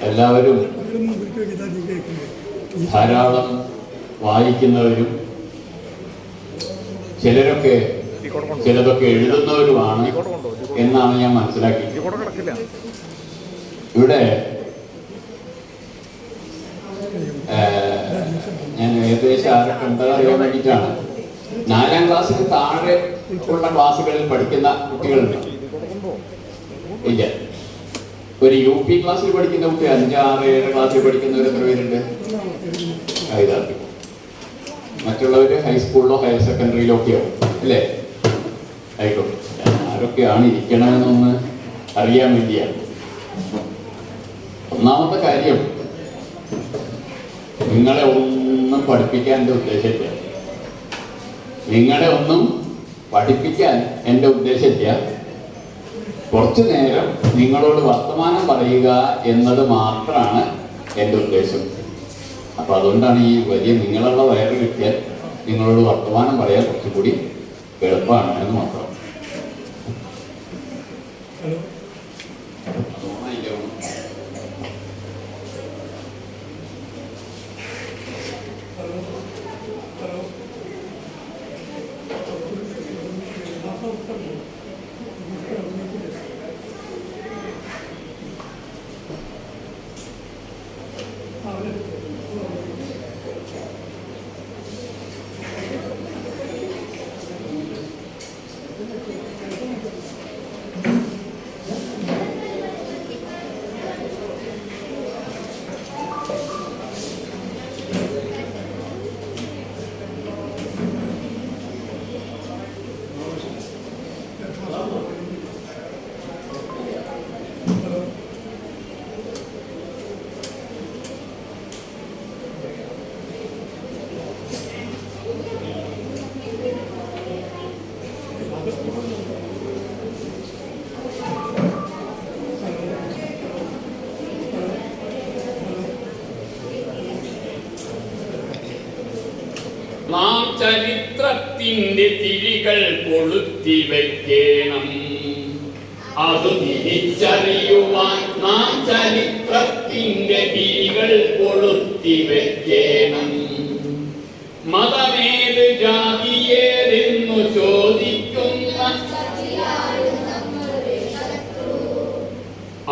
എല്ലാവരും ധാരാളം വായിക്കുന്നവരും ചിലതൊക്കെ എഴുതുന്നവരുമാണ് എന്നാണ് ഞാൻ മനസ്സിലാക്കിയത്. ഇവിടെ ഞാൻ ഏകദേശം ആരൊക്കെ ഉണ്ടെന്നറിയാൻ വേണ്ടിയിട്ടാണ്. 4ാം ക്ലാസ്സിന് താഴെ ഉള്ള ക്ലാസ്സുകളിൽ പഠിക്കുന്ന കുട്ടികളുണ്ട്. ഇല്ല, ഒരു UP ക്ലാസ്സിൽ പഠിക്കുന്ന കുട്ടി 5, 6, 7 ക്ലാസ്സിൽ പഠിക്കുന്നവർ എത്ര പേരുണ്ട്? 5. മറ്റുള്ളവര് ഹൈസ്കൂളിലോ ഹയർ സെക്കൻഡറിയിലോ ഒക്കെയോ അല്ലേ? ആയിക്കോട്ടെ, ആരൊക്കെയാണ് ഇരിക്കണമെന്നൊന്ന് അറിയാൻ വേണ്ടിയാണ്. ഒന്നാമത്തെ കാര്യം, നിങ്ങളെ ഒന്നും പഠിപ്പിക്കാൻ എൻ്റെ ഉദ്ദേശമില്ല. എൻ്റെ ഉദ്ദേശമില്ല. കുറച്ചു നേരം നിങ്ങളോട് വർത്തമാനം പറയുക എന്നത് മാത്രമാണ് എൻ്റെ ഉദ്ദേശം. അപ്പൊ അതുകൊണ്ടാണ് ഈ വലിയ നിങ്ങളുള്ള വയറ് കിട്ടിയാൽ നിങ്ങളോട് വർത്തമാനം പറയാൻ കുറച്ചുകൂടി എളുപ്പമാണ് എന്ന് മാത്രം. നാം ചരിത്രത്തിന്റെ തിരികൾ കൊളുത്തി വയ്ക്കണം. അതു തിരിച്ചറിയുവാൻ നാം ചരിത്രത്തിന്റെ തിരികൾ കൊളുത്തി വയ്ക്കണം. മതമേത് ജാതിയേതെന്നു ചോദിക്കുന്ന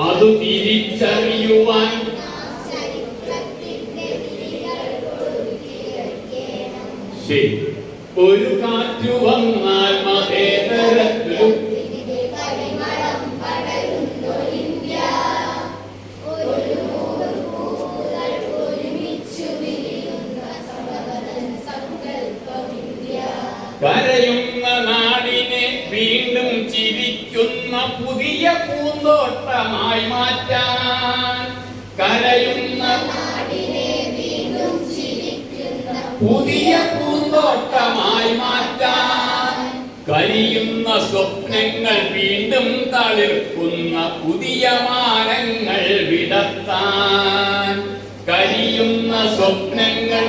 അതു തിരിച്ചറിയുവാൻ ഒരു കാറ്റു വന്നാൽ മതേതരത്തിലും കരയുന്ന നാടിനെ വീണ്ടും ചിരിക്കുന്ന പുതിയ പൂന്തോട്ടമായി മാറ്റാൻ. കരയുന്ന നാടിനെ വീണ്ടും ചിരിക്കുന്ന പുതിയ പൂന്തോട്ടമായി മാറ്റാൻ. കരിയുന്ന സ്വപ്നങ്ങൾ വീണ്ടും തളിർക്കുന്ന പുതിയ മാനങ്ങൾ വിടർത്താൻ. കരിയുന്ന സ്വപ്നങ്ങൾ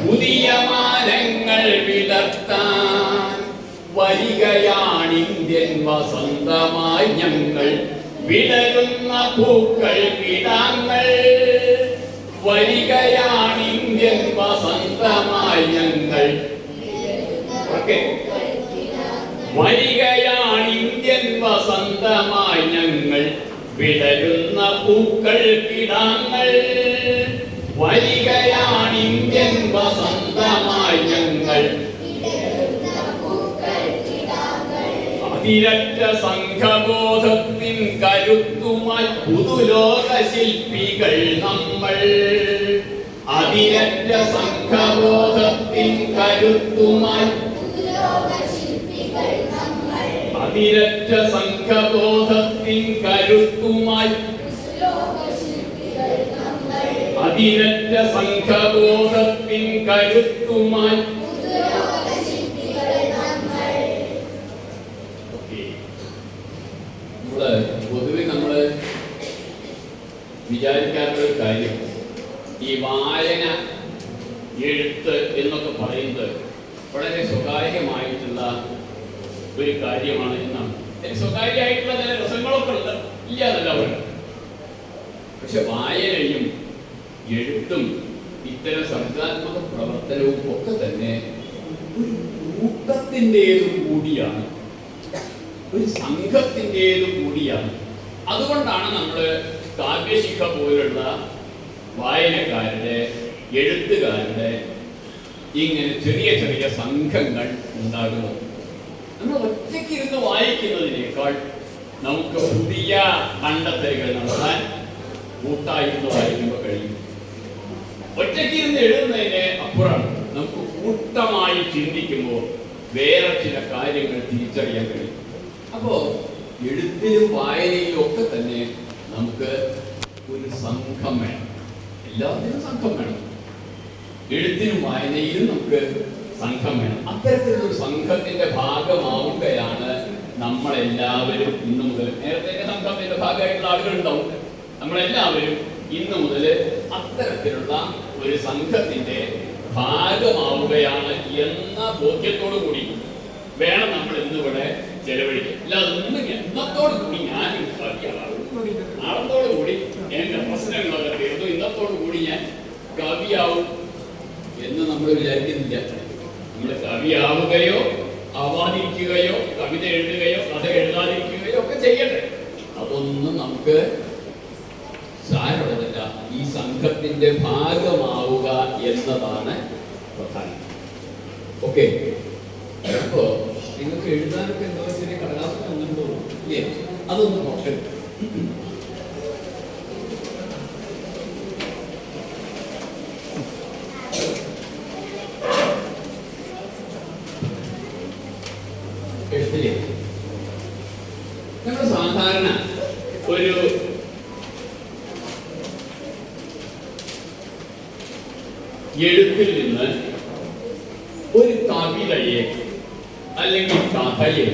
പുതിയ മാനങ്ങൾ വിടർത്താൻ. വരികയാണിന്ത്യൻ വസന്തമായി ഞങ്ങൾ, വിടരുന്ന പൂക്കൾ കിടാങ്ങൾ. വരികയാണിന്ത്യൻ വസന്തമായി ഞങ്ങൾ, വരികയാണിന്ത്യൻ വസന്തമായി ഞങ്ങൾ, വിടരുന്ന പൂക്കൾ കിടാങ്ങൾ. വരികയാണിന്ത്യൻ വസന്തമായി ഞങ്ങൾ, അതിരറ്റ സംഘബോധത്തിൻ കരുത്തുമായി പുതുലോക ശില്പികൾ നമ്മൾ. അതിരറ്റ സംഘബോധത്തിൻ കരുത്തുമായി, അതിരറ്റ സംഘബോധത്തിൻ കരുത്തുമായി, അതിരറ്റ സംഘബോധത്തിൻ കരുത്തുമായി. പൊതുവെ നമ്മള് വിചാരിക്കാത്തൊരു കാര്യം, ഈ വായന, എഴുത്ത് എന്നൊക്കെ പറയുന്നത് വളരെ സ്വകാര്യമായിട്ടുള്ള ഒരു കാര്യമാണ് എന്നാണ്. സ്വകാര്യമായിട്ടുള്ള ചില രസങ്ങളൊക്കെ ഉണ്ട്, ഇല്ല എന്നല്ല പറയുന്നത്. പക്ഷെ വായനയും എഴുത്തും ഇത്തരം സർഗാത്മക പ്രവർത്തനവും ഒക്കെ തന്നെ ഒരു കൂട്ടത്തിൻ്റെതും കൂടിയാണ്, ഒരു സംഘത്തിൻ്റെതും കൂടിയാണ്. അതുകൊണ്ടാണ് നമ്മൾ കാവ്യശിഖ പോലുള്ള വായനക്കാരുടെ, എഴുത്തുകാരുടെ ഇങ്ങനെ ചെറിയ ചെറിയ സംഘങ്ങൾ ഉണ്ടാകുന്നത്. നമ്മൾ ഒറ്റയ്ക്കിരുന്ന് വായിക്കുന്നതിനേക്കാൾ നമുക്ക് പുതിയ കണ്ടെത്തലുകൾ നടത്താൻ കൂട്ടായിരുന്നു വായിക്കുമ്പോൾ കഴിയും. ഒറ്റയ്ക്കിരുന്ന് എഴുതുന്നതിന് അപ്പുറം നമുക്ക് കൂട്ടമായി ചിന്തിക്കുമ്പോൾ വേറെ ചില കാര്യങ്ങൾ തിരിച്ചറിയാൻ കഴിയും. അപ്പോൾ എഴുത്തിലും വായനയിലും ഒക്കെ തന്നെ നമുക്ക് ഒരു സംഘം വേണം. എല്ലാത്തിനും സംഘം വേണം. എഴുത്തിനും വായനയിലും നമുക്ക് സംഘം വേണം. അത്തരത്തിലൊരു സംഘത്തിന്റെ ഭാഗമാവുകയാണ് നമ്മളെല്ലാവരും ഇന്നു മുതൽ. നേരത്തെ സംഘത്തിന്റെ ഭാഗമായിട്ടുള്ള ആളുകളുണ്ടാവും. നമ്മളെല്ലാവരും ഇന്നു മുതൽ അത്തരത്തിലുള്ള ഒരു സംഘത്തിന്റെ ഭാഗമാവുകയാണ് എന്ന ബോധ്യത്തോടു കൂടി വേണം നമ്മൾ ഇന്നിവിടെ ചെലവഴിക്കുക. അല്ലാതെ ഇന്നത്തോടു കൂടി ഞാൻ നാളത്തോടു കൂടി എന്റെ പ്രശ്നങ്ങളൊക്കെ തീർന്നു, ഇന്നത്തോടു കൂടി ഞാൻ കവിയാവും എന്ന് നമ്മൾ വിചാരിക്കുന്നില്ല. നമ്മൾ കവിയാവുകയോ ആവാതിരിക്കുകയോ കവിത എഴുതുകയോ കഥ എഴുതാതിരിക്കുകയോ ഒക്കെ ചെയ്യട്ടെ. അതൊന്നും നമുക്ക് സാരമുള്ളതല്ല. ഈ സംഘത്തിന്റെ ഭാഗമാവുക എന്നതാണ് പ്രധാനം. ഓക്കെ, അപ്പോ നിങ്ങൾക്ക് എഴുതാനൊക്കെ എന്താ ചെറിയ കടലാസം വന്നിട്ടുണ്ടോ ഇല്ലേ? അതൊന്ന് നോക്കട്ടെ. എഴുത്തില്ലേ നമ്മൾ സാധാരണ ഒരു എഴുത്തിൽ നിന്ന് ഒരു കവിതയെ അല്ലെങ്കിൽ കഥയെ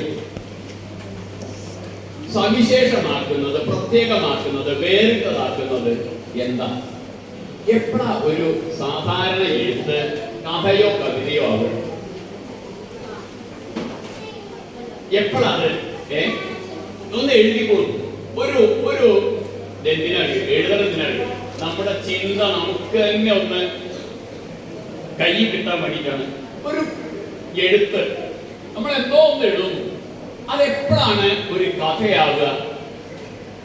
സവിശേഷമാക്കുന്നത്, പ്രത്യേകമാക്കുന്നത്, വേറിട്ടതാക്കുന്നത് എന്താ? എപ്പോഴാ ഒരു സാധാരണ എഴുത്ത് കഥയോ കവിതയോ ആകും? എപ്പോഴാണ് ഒന്ന് എഴുതിക്കോളും. ഒരു എന്തിനാണ് എഴുതണത്തിനാണ്? നമ്മുടെ ചിന്ത നമുക്ക് തന്നെ ഒന്ന് കൈ കിട്ടാൻ വേണ്ടിയിട്ടാണ്. ഒരു എഴുത്ത് നമ്മൾ എന്തോ ഒന്ന് എഴുതുന്നു. അതെപ്പോഴാണ് ഒരു കഥയാവുക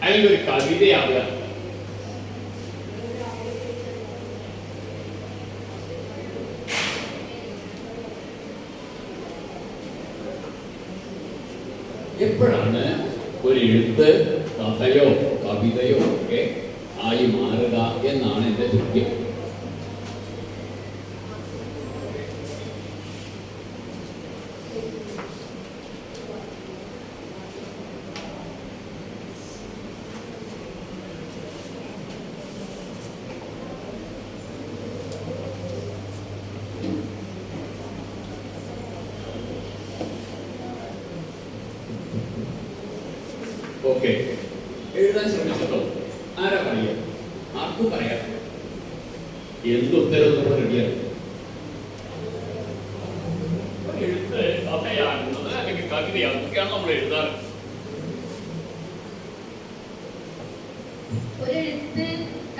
അല്ലെങ്കിൽ ഒരു കവിതയാവുക? എപ്പോഴാണ് ഒരു എഴുത്ത് കഥയോ കവിതയോ ഒക്കെ ആയി മാറുക എന്നാണ് എൻ്റെ ചോദ്യം. ഓക്കെ, എഴുതാൻ ശ്രമിച്ചോ? ആരാ പറയാ? ആർക്കും പറയാം. എന്തുത്തരവ് നമ്മൾ റെഡിയാണ്. എഴുത്ത് കഥയാകുന്നത് അല്ലെങ്കിൽ കവിതയാകുന്നതൊക്കെയാണ് നമ്മൾ എഴുതാറ്. ഒരെഴുത്ത്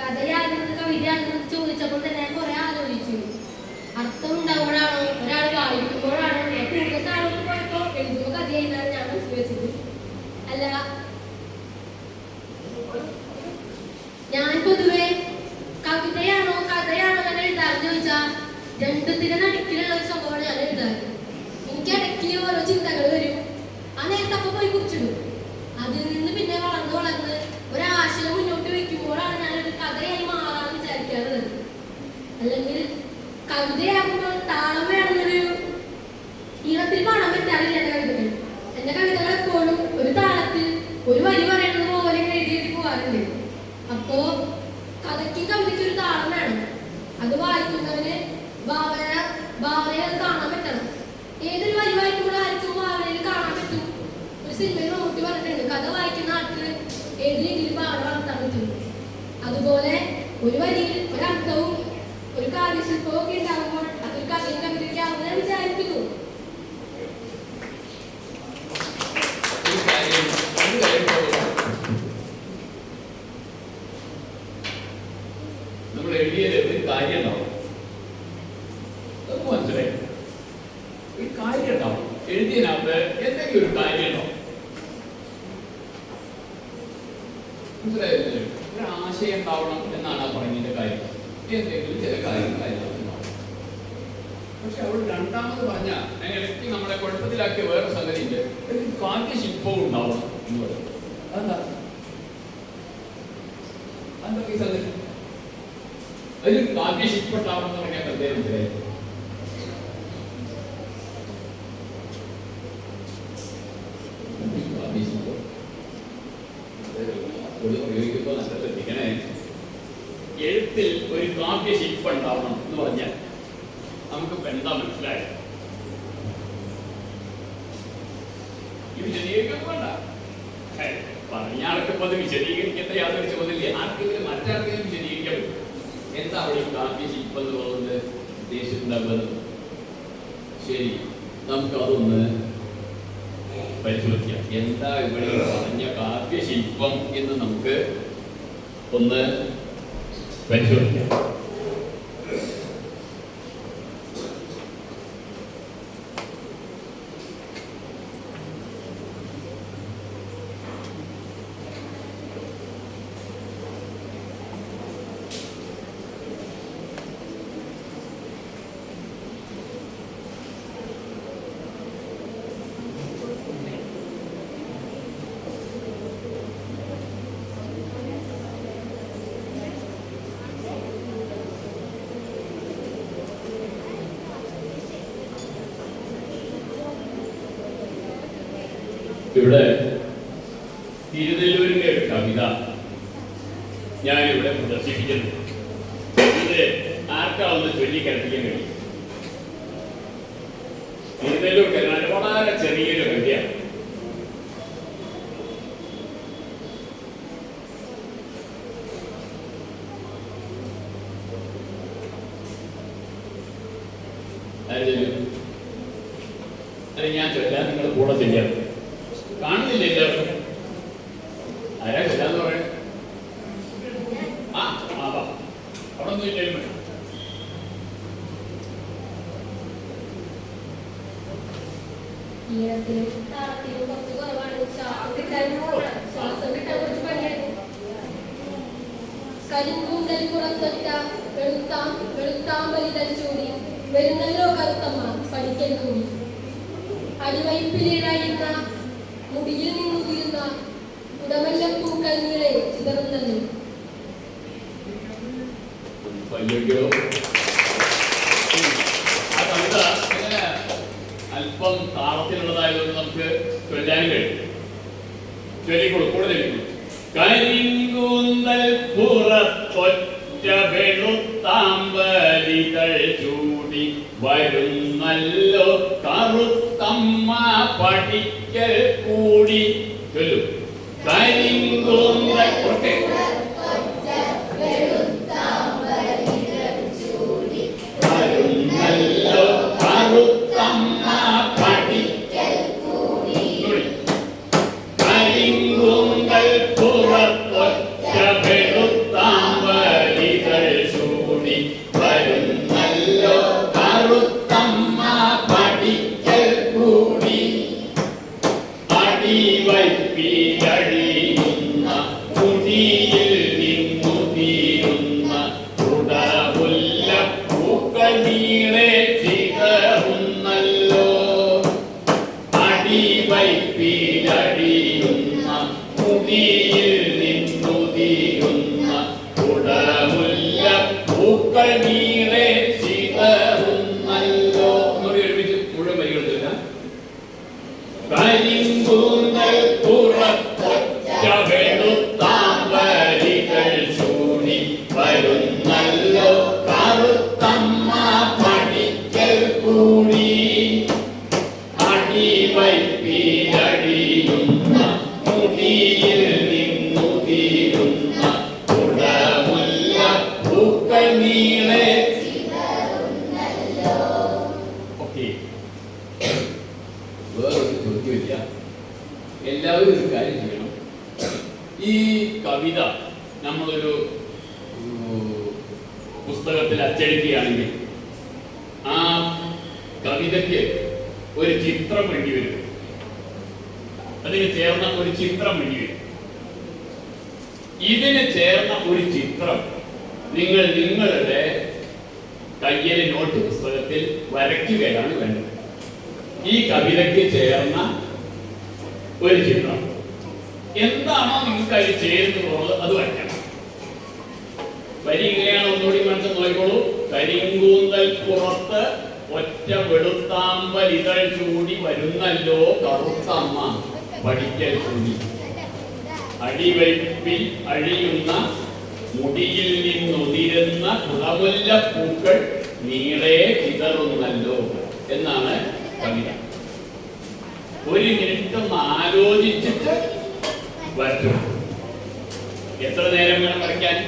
കഥയാകുന്നത് കവിതയാകുന്നത് ചോദിച്ചപ്പോൾ തന്നെ കുറെ ആലോചിച്ചു. അർത്ഥം ഉണ്ടാകുമ്പോഴാണോ, ഒരാൾ വായിക്കുമ്പോഴാണോ, കൂടുതൽ ആളുകൾ പോയപ്പോ എഴുതുമ്പോൾ കഥയായിട്ടാണ് ഞാൻ മനസ്സിൽ വെച്ചത്. അല്ല, ഞാൻ പൊതുവെ കവിതയാണോ കഥയാണോ ഞാൻ എഴുതാറ് ചോദിച്ചാൽ രണ്ടത്തിനും നടുക്കിലുള്ള ഒരു സംഭവമാണ് ഞാൻ എഴുതാറ്. എനിക്ക് ഇടയ്ക്ക് ഓരോ ചിന്തകൾ വരും. ആ നേരത്തെ അപ്പൊ പോയി കുറിച്ചിടും. അതിൽ നിന്ന് പിന്നെ വളർന്ന് ഒരാശയം മുന്നോട്ട് വെക്കുമ്പോഴാണ് ഞാനൊരു കഥയായി മാറാന്ന് വിചാരിക്കാറുള്ളത്. അല്ലെങ്കിൽ കവിതയാകുമ്പോൾ താളം വേണമെന്നൊരു ഈണത്തിൽ കാണാൻ പറ്റാറില്ല എന്റെ കവിതകൾ. എന്റെ കവിതകൾ എപ്പോഴും ഒരു താളത്തിൽ ഒരു വരി പറയുന്നത് പോലെ എഴുതി പോകാറുണ്ട്. അപ്പോ കഥയ്ക്കും കവിതയ്ക്കും ഒരു താളം വേണം. അത് വായിക്കുന്നവന് ഭാവനയിൽ കാണാൻ പറ്റണം. ഏതൊരു വരി വായിക്കുമ്പോൾ ആർക്കും ഭാവനയിൽ കാണാൻ പറ്റും. ഒരു സിനിമയിൽ നോട്ടി പറഞ്ഞിട്ടുണ്ട്, കഥ വായിക്കുന്ന ആൾക്ക് ഏത് രീതിയിൽ ഭാവന വളർത്താൻ പറ്റും. അതുപോലെ ഒരു വരിയിൽ ഒരർത്ഥവും ഒരു കാവ്യശില്പവും ഒക്കെ ഉണ്ടാകുമ്പോൾ അതൊരു കഥയും കവിതയ്ക്കാവുന്ന വിചാരിക്കുന്നു. മനസ്സിലായില്ലേ? ഒരു ആശയം ഉണ്ടാവണം എന്നാണ് ആ പറഞ്ഞതിന്റെ കാര്യം. എന്തെങ്കിലും ചില കാര്യങ്ങൾ അതിനകത്തുണ്ടാവും. പക്ഷെ അവൾ രണ്ടാമത് പറഞ്ഞ ഇടയ്ക്ക് നമ്മളെ കുഴപ്പത്തിലാക്കിയ വേറെ സംഗതിയുണ്ട്. ഒരു കാവ്യശില്പവും ഉണ്ടാവണം എന്ന് പറയും. അതെന്താ ഈ സംഗതി? അതിൽ കാവ്യശില്പം ഉണ്ടാവണം എന്ന് പറഞ്ഞാൽ പ്രത്യേകം മനസ്സിലായി. ഉപയോഗിക്കുമ്പോൾ നല്ല ശ്രദ്ധിക്കണേ. എഴുത്തിൽ ഒരു കാവ്യശില്പം ഉണ്ടാവണം എന്ന് പറഞ്ഞാൽ നമുക്കിപ്പോ എന്താ മനസ്സിലായത്? ഇത് വിശദീകരിക്കൊന്നും വേണ്ട. പറഞ്ഞ ആൾക്കിപ്പോ അത് വിശദീകരിക്കേണ്ട യാതൊരു ചോദ്യമില്ല. ആർക്കെങ്കിലും മറ്റാർക്കെങ്കിലും വിശദീകരിക്കാൻ പറ്റും. എന്താ അവിടെ ഈ കാവ്യശില്പം എന്നുള്ളത് ഉദ്ദേശിച്ചിട്ടുണ്ടാകുന്നത്? ശരി, നമുക്കതൊന്ന് പരിശോധിക്കാം. എന്താ ഇവിടെ പറഞ്ഞ കാവ്യശില്പം എന്ന് നമുക്ക് ഒന്ന് പരിശോധിക്കാം. ഇവിടെ തിരുനെല്ലൂരിന്റെ ഒരു കവിത ഞാനിവിടെ പ്രദർശിപ്പിക്കുന്നു. ഇത് ആർക്കാ ഒന്ന് ചൊല്ലിക്കൽപ്പിക്കാൻ കഴിയും? തിരുനെല്ലൂർ കരുനാട് വളരെ ചെറിയൊരു കവിതയാണ്. അത് ഞാൻ ചൊല്ലാൻ നിങ്ങൾ കൂടെ ചെയ്യാം. കാണുന്നില്ല എല്ലാവരും. ആരാ ചൊല്ലാന്ന് പറയണേ? അവിടെ ഒന്നും ഇല്ലാലും വേണം. കരിങ്കൂന്തൽ പുറത്തൊറ്റ വെളുത്താമ്പലി തലച്ചൂടി വരുന്നല്ലോ കറുത്തമ്മ പഠിക്കൽ കൂടി അടിവൈപ്പിലിഴയുന്ന മുടിയിൽ നിന്നുതിരുന്ന ഉടമല്ലപ്പൂക്കൾ നീളെ ചിതറുന്നല്ലോ. ആ കവിത അല്പം താളത്തിലുള്ളതായതുകൊണ്ട് നമുക്ക് ചൊല്ലാനും കഴിയും. ചൊല്ലിക്കൊള്ളു, കൂടെ ചൊല്ലിക്കൊള്ളു. കരിങ്കൂന്തൽ പുറത്തൊറ്റ വെളുത്താമ്പലികൾ ചൂടി വരുന്നല്ലോ കറുത്തമ്മ പഠിക്കൽ കൂടി. ചൊല്ലു. കരിങ്കൂന്തൽ വരുന്നല്ലോ കറുത്തമ്മ പഠിക്കൽ കൂടി. കരിങ്കൂന്തൽ പുറത്തൊറ്റ വെളുത്താമ്പലികൾ ചൂടി വരുന്നല്ലോ കറുത്തമ്മ പഠിക്കൽ കൂടി. അടിവൈപ്പിലഴിയുന്ന മുടിയിൽ നിന്നുതിരുന്ന ഉടമുല്ല പൂക്കൾ നീളെ ചിതറുന്നല്ലോ. അടിവൈപ്പിലഴിയുന്ന മുടിയിൽ നിന്നുതിരുന്ന ഉടമുല്ല പൂക്കൾ നീളെ ചിതറുന്നല്ലോ. ഒരുമിച്ച് മുഴുവൻ വരികൾ ചൊല്ലാം. കരിങ്കൂന്തൽ പുറത്തൊറ്റ വെളുത്താമ്പലികൾ ചൂടി വരുന്നല്ലോ കറുത്തമ്മ പഠിക്കൽ കൂടി. അടിവൈപ്പിലഴിയുന്ന മുടിയിൽ നിന്നുതിരുന്ന ഉടമുല്ല പൂക്കൾ നീളെ. ഓക്കെ, വേറൊരു ചോദ്യമില്ല. എല്ലാവരും ഒരു കാര്യം ചെയ്യണം. ഈ കവിത നമ്മളൊരു പുസ്തകത്തിൽ അച്ചടിക്കുകയാണെങ്കിൽ ആ കവിതയ്ക്ക് ഒരു ചിത്രം വേണ്ടി വരും. അതിന് ചേർന്ന ഒരു ചിത്രം വേണ്ടി വരും. ഇതിന് ചേർന്ന ഒരു ചിത്രം നിങ്ങൾ നിങ്ങളുടെ കയ്യിലെ നോട്ട് പുസ്തകത്തിൽ വരയ്ക്കുകയാണ് വേണ്ടത്. ഈ കവിതയ്ക്ക് ചേർന്ന ഒരു ചിത്രം എന്താണോ നിങ്ങൾക്ക് അതിൽ ചേരുന്നുള്ളത് അത് വരയ്ക്കണം. വരി ഇങ്ങനെയാണ്, ഒന്നുകൂടി മനസ്സിൽ നോക്കിക്കോളൂ. കരിങ്കൂന്തൽ പുറത്ത് ഒറ്റ വെളുത്താമ്പൽ ഇതൾ ചൂടി വരുന്നല്ലോ കറുത്തമ്മ പഠിക്കൽ കൂടി. അടിവയ്പിൽ അഴിയുന്ന മുടിയിൽ നിന്നുതിരുന്ന കുളമുല്ല പൂക്കൾ നീളെ ചിതറുന്നല്ലോ എന്നാണ് കവിത. ഒരു മിനിറ്റ് ഒന്ന് ആലോചിച്ചിട്ട് വരച്ചു. എത്ര നേരം വേണം വരയ്ക്കാൻ?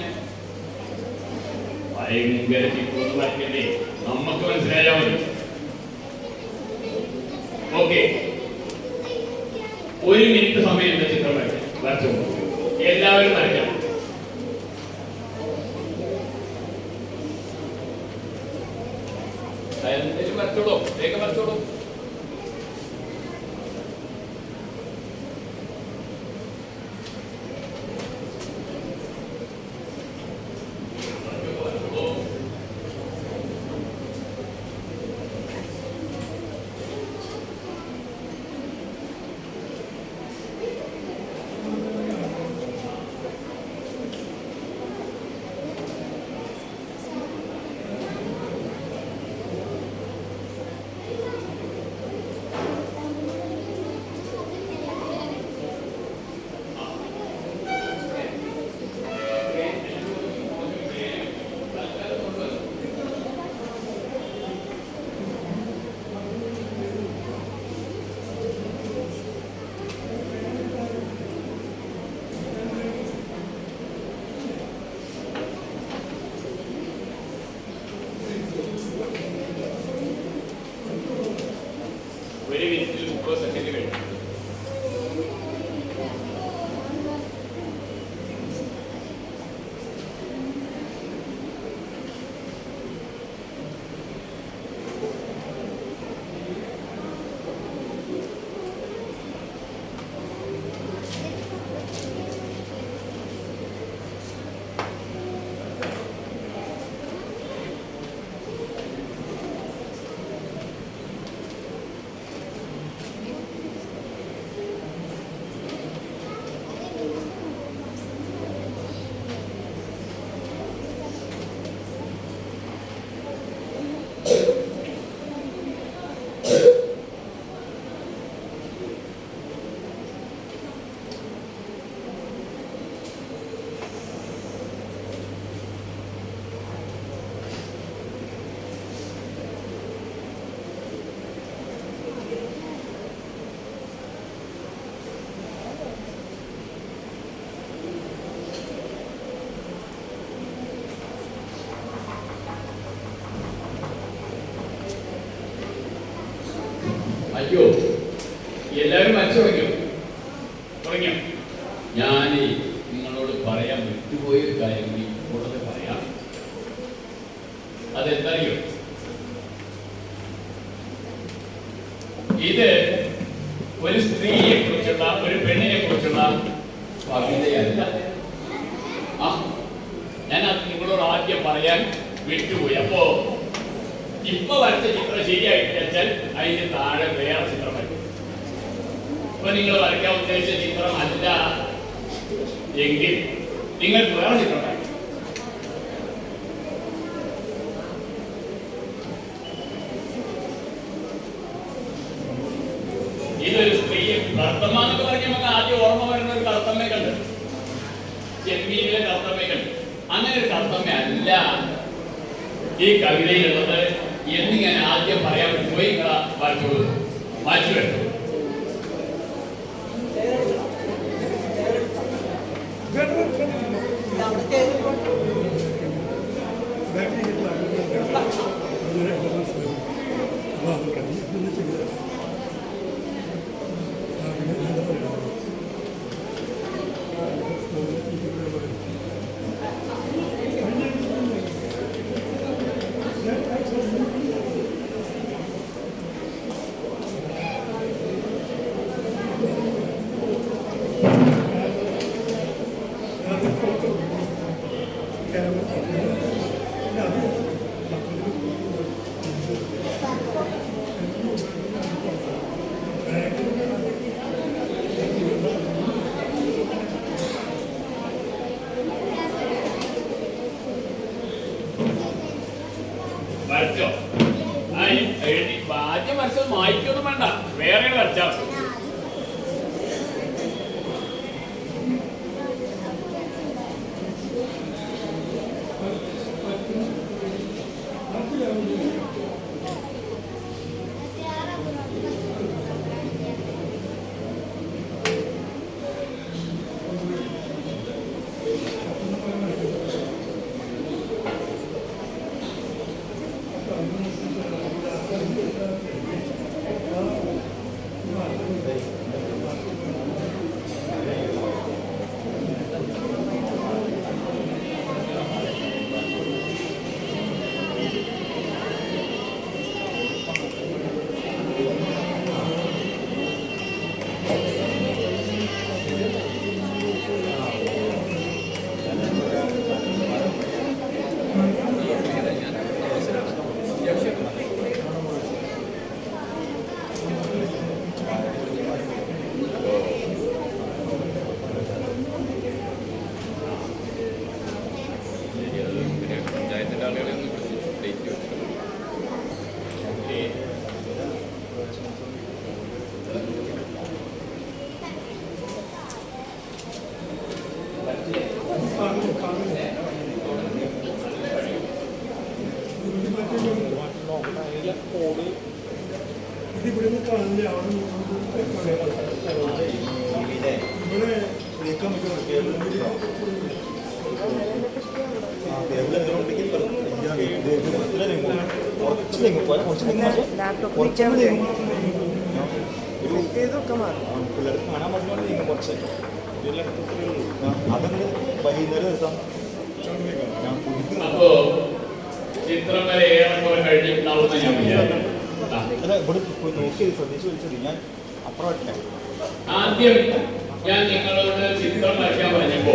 ഭയങ്കര ചിത്രമൊന്നും വരയ്ക്കണ്ടേ, നമുക്ക് മനസ്സിലായാൽ മതി. ഓക്കെ, 1 മിനിറ്റ് സമയം എന്താ ചിത്രം വരയ്ക്കാൻ? വരച്ചു. എല്ലാവരും വരയ്ക്കണം. വരച്ചോളൂ, വേഗം വരച്ചോളൂ. അയ്യോ, എല്ലാവരും വരച്ചു തുടങ്ങിയോ? ഞാൻ നിങ്ങളോട് പറയാൻ വിട്ടുപോയൊരു കാര്യം കൂടി കൂടുതൽ പറയാം. അതെന്തറിയോ? ഇത് ഒരു സ്ത്രീയെ കുറിച്ചുള്ള, ഒരു പെണ്ണിനെ കുറിച്ചുള്ള കവിതയല്ല. ഞാൻ അത് നിങ്ങളോട് ആദ്യം പറയാൻ വിട്ടുപോയി. അപ്പോ ഇപ്പൊ വരച്ച ചിത്രം ശരിയായിട്ട് വെച്ചാൽ അതിന് താഴെ വേറെ ചിത്രം വരും. ഇപ്പൊ നിങ്ങൾ വരയ്ക്കാൻ ഉദ്ദേശിച്ച ചിത്രം അല്ല എങ്കിൽ നിങ്ങൾക്ക് വേറെ ചിത്രം വരും. ഇതൊരു സ്ത്രീയെ കറുത്തമ്മ പറഞ്ഞ് നമുക്ക് ആദ്യം ഓർമ്മ വരുന്ന ഒരു കറുത്തമ്മയെ കണ്ട്, ചെമ്മീനിലെ കറുത്തമ്മയെ കണ്ട്. അങ്ങനെ ഒരു കറുത്തമ്മ അല്ല ഈ കവിതയിലുള്ളത് എന്ന് ഞാൻ ആദ്യം പറയാൻ പോയി. വായിച്ചോളൂ, മാറ്റി വെച്ചു. ഇതിവിടുന്ന് കാണില്ല ഇവിടെ നീക്കാൻ ഇതൊക്കെ മാറും പിള്ളേർക്ക് കാണാൻ പറ്റുന്ന നീങ്ങും കുറച്ച് അതങ്ങനെ വൈകുന്നേരം നിർത്താം. അപ്പോ ചിത്രം വരെ ഏറെക്കുറെ കഴിഞ്ഞിട്ടുണ്ടാവുമെന്ന് ഞാൻ വിചാരിക്കുന്നു. അല്ല ഇവിടെ നോക്കി ശ്രദ്ധിച്ച് വിളിച്ചത് ഞാൻ അപ്പുറം ആദ്യം ഞാൻ നിങ്ങളോട് ചിത്രം വരയ്ക്കാൻ പറഞ്ഞപ്പോ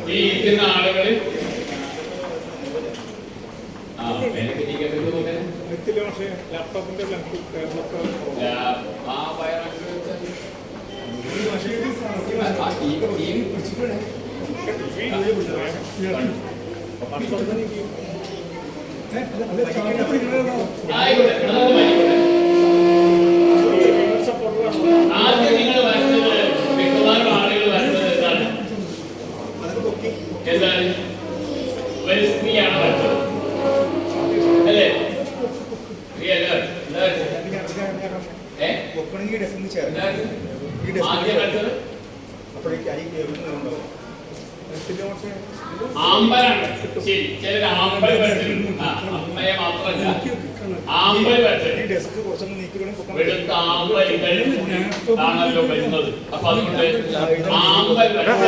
ഈ ഇരിക്കുന്ന ആളുകളിൽ ലാപ്ടോപ്പിന്റെ ആദ്യം നിങ്ങൾ വരച്ചത് മിക്കവാറും ആളുകൾ വരച്ചത് എന്താണ്? എന്താണ്? ഒരു സ്ത്രീയാണ് വരച്ചത് അല്ലേ? സ്ത്രീയല്ല. ആദ്യം വരച്ചത് ആമ്പലാണ്. ശരി, ചിലർ ആമ്പൽ വരച്ചിട്ടുണ്ട്. അമ്മയെ മാത്രമല്ല ആമ്പൽ വരച്ചിട്ടുണ്ട്. വെളുത്ത ആമ്പലുകൾ ആണല്ലോ വരുന്നത്. അപ്പൊ അതുകൊണ്ട് ആമ്പൽ വരച്ച